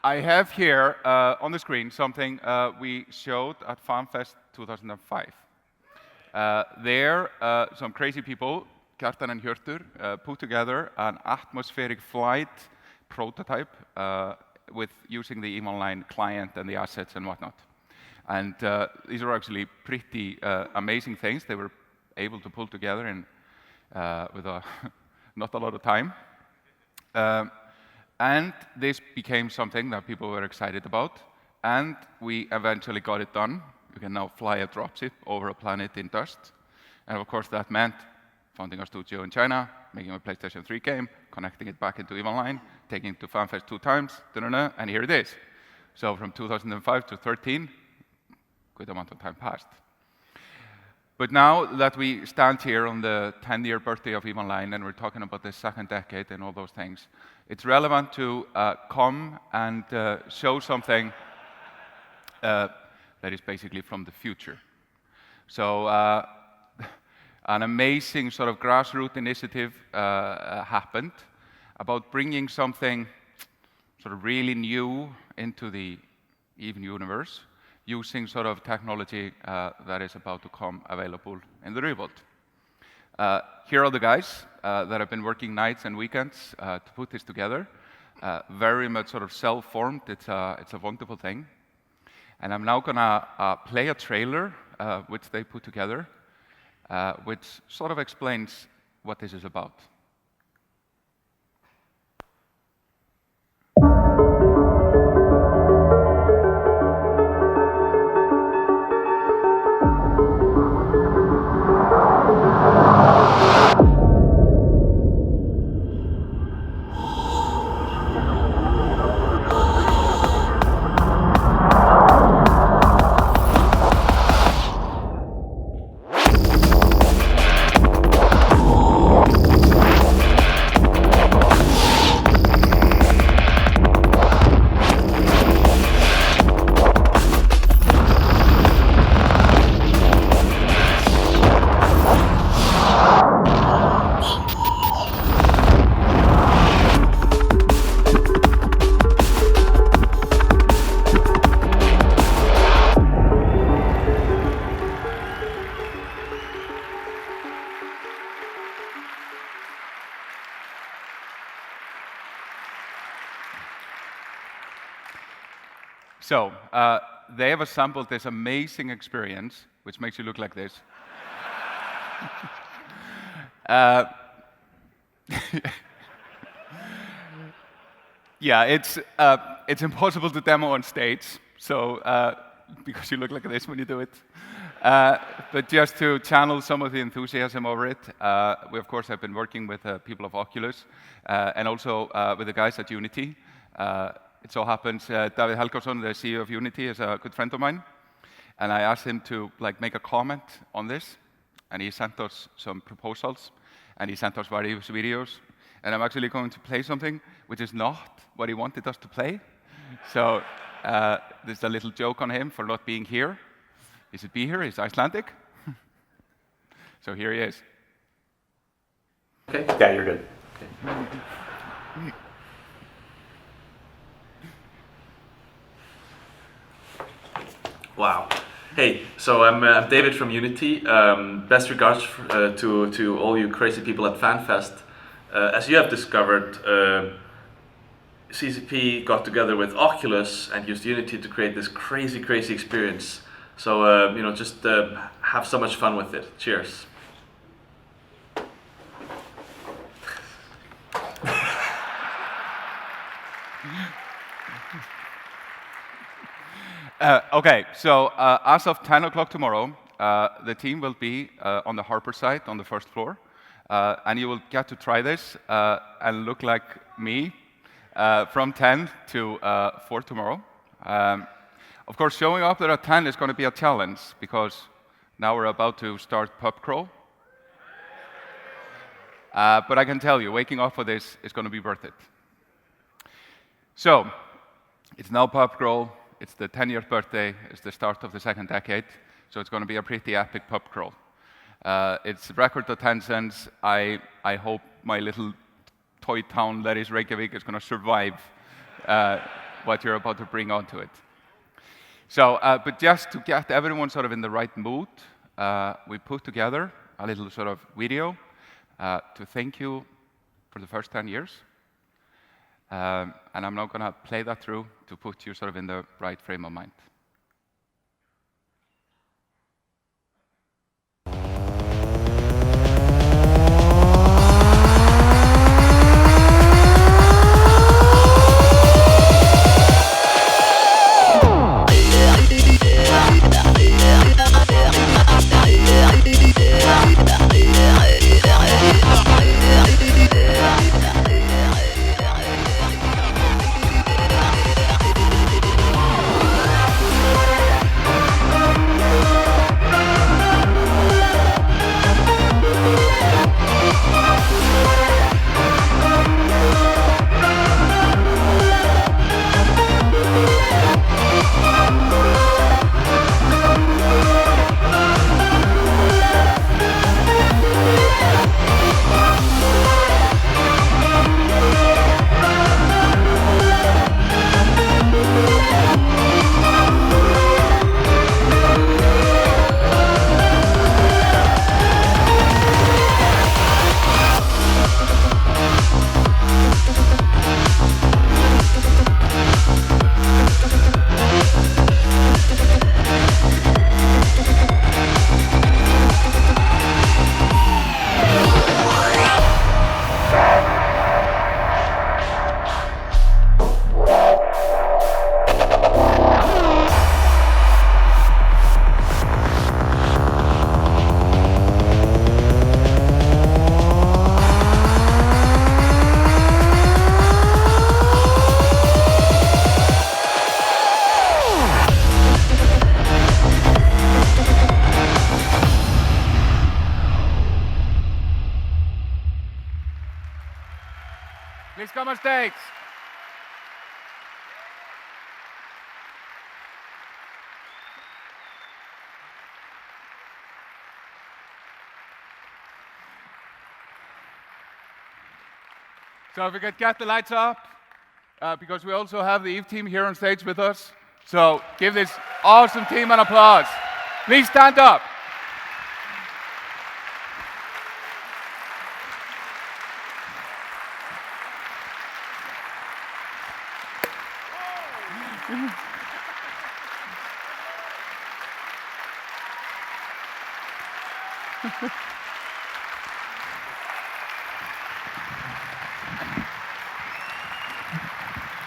I have here on the screen something we showed at Fanfest 2005. There, some crazy people, Kjartan and Hjörtur, put together an atmospheric flight prototype with using the EVE Online client and the assets and whatnot. And these are actually pretty amazing things they were able to pull together in with not a lot of time. And this became something that people were excited about, and we eventually got it done. You can now fly a dropship over a planet in dust. And of course, that meant founding a studio in China, making a PlayStation 3 game, connecting it back into EVE Online, taking it to FanFest 2 times, and here it is. So from 2005 to 13, good amount of time passed. But now that we stand here on the 10-year birthday of EVE Online and we're talking about the second decade and all those things, it's relevant to come and show something that is basically from the future. So an amazing sort of grassroots initiative happened about bringing something sort of really new into the EVE universe, using sort of technology that is about to come available in the real world. Here are the guys that have been working nights and weekends to put this together. Very much sort of self-formed. It's a wonderful thing. And I'm now gonna play a trailer which they put together, which sort of explains what this is about. So they have assembled this amazing experience, which makes you look like this. Yeah, it's impossible to demo on stage, so because you look like this when you do it. But just to channel some of the enthusiasm over it, we of course have been working with people of Oculus and also with the guys at Unity. It so happens David Helgason, the CEO of Unity, is a good friend of mine, and I asked him to make a comment on this, and he sent us some proposals, and he sent us various videos, and I'm actually going to play something which is not what he wanted us to play. So there's a little joke on him for not being here. He should be here, he's Icelandic. So here he is. Okay, yeah, you're good. Okay. Wow. Hey, so I'm David from Unity. Best regards to all you crazy people at Fanfest. As you have discovered, CCP got together with Oculus and used Unity to create this crazy experience. So, just have so much fun with it. Cheers. Okay, so as of 10 o'clock tomorrow, the team will be on the Harper site on the first floor, and you will get to try this and look like me from 10 to 4 tomorrow. Of course, showing up there at 10 is going to be a challenge, because now we're about to start pub crawl. But I can tell you, waking up for this is going to be worth it. So, it's now pub crawl, it's the 10-year birthday, it's the start of the second decade, so it's going to be a pretty epic pub crawl. It's record attendance. I hope my little toy town that is Reykjavik is going to survive what you're about to bring onto it. So, but just to get everyone sort of in the right mood, we put together a little sort of video to thank you for the first 10 years. And I'm now going to play that through to put you sort of in the right frame of mind. Please come on stage. So if we could get the lights up, because we also have the EVE team here on stage with us. So give this awesome team an applause. Please stand up.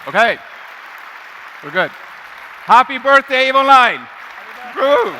Okay, we're good. Happy birthday, EVE Online! Woo!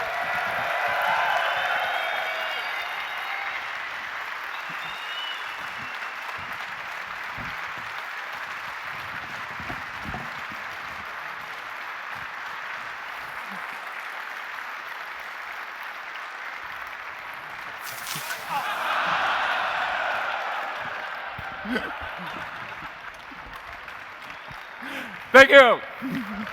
Thank you.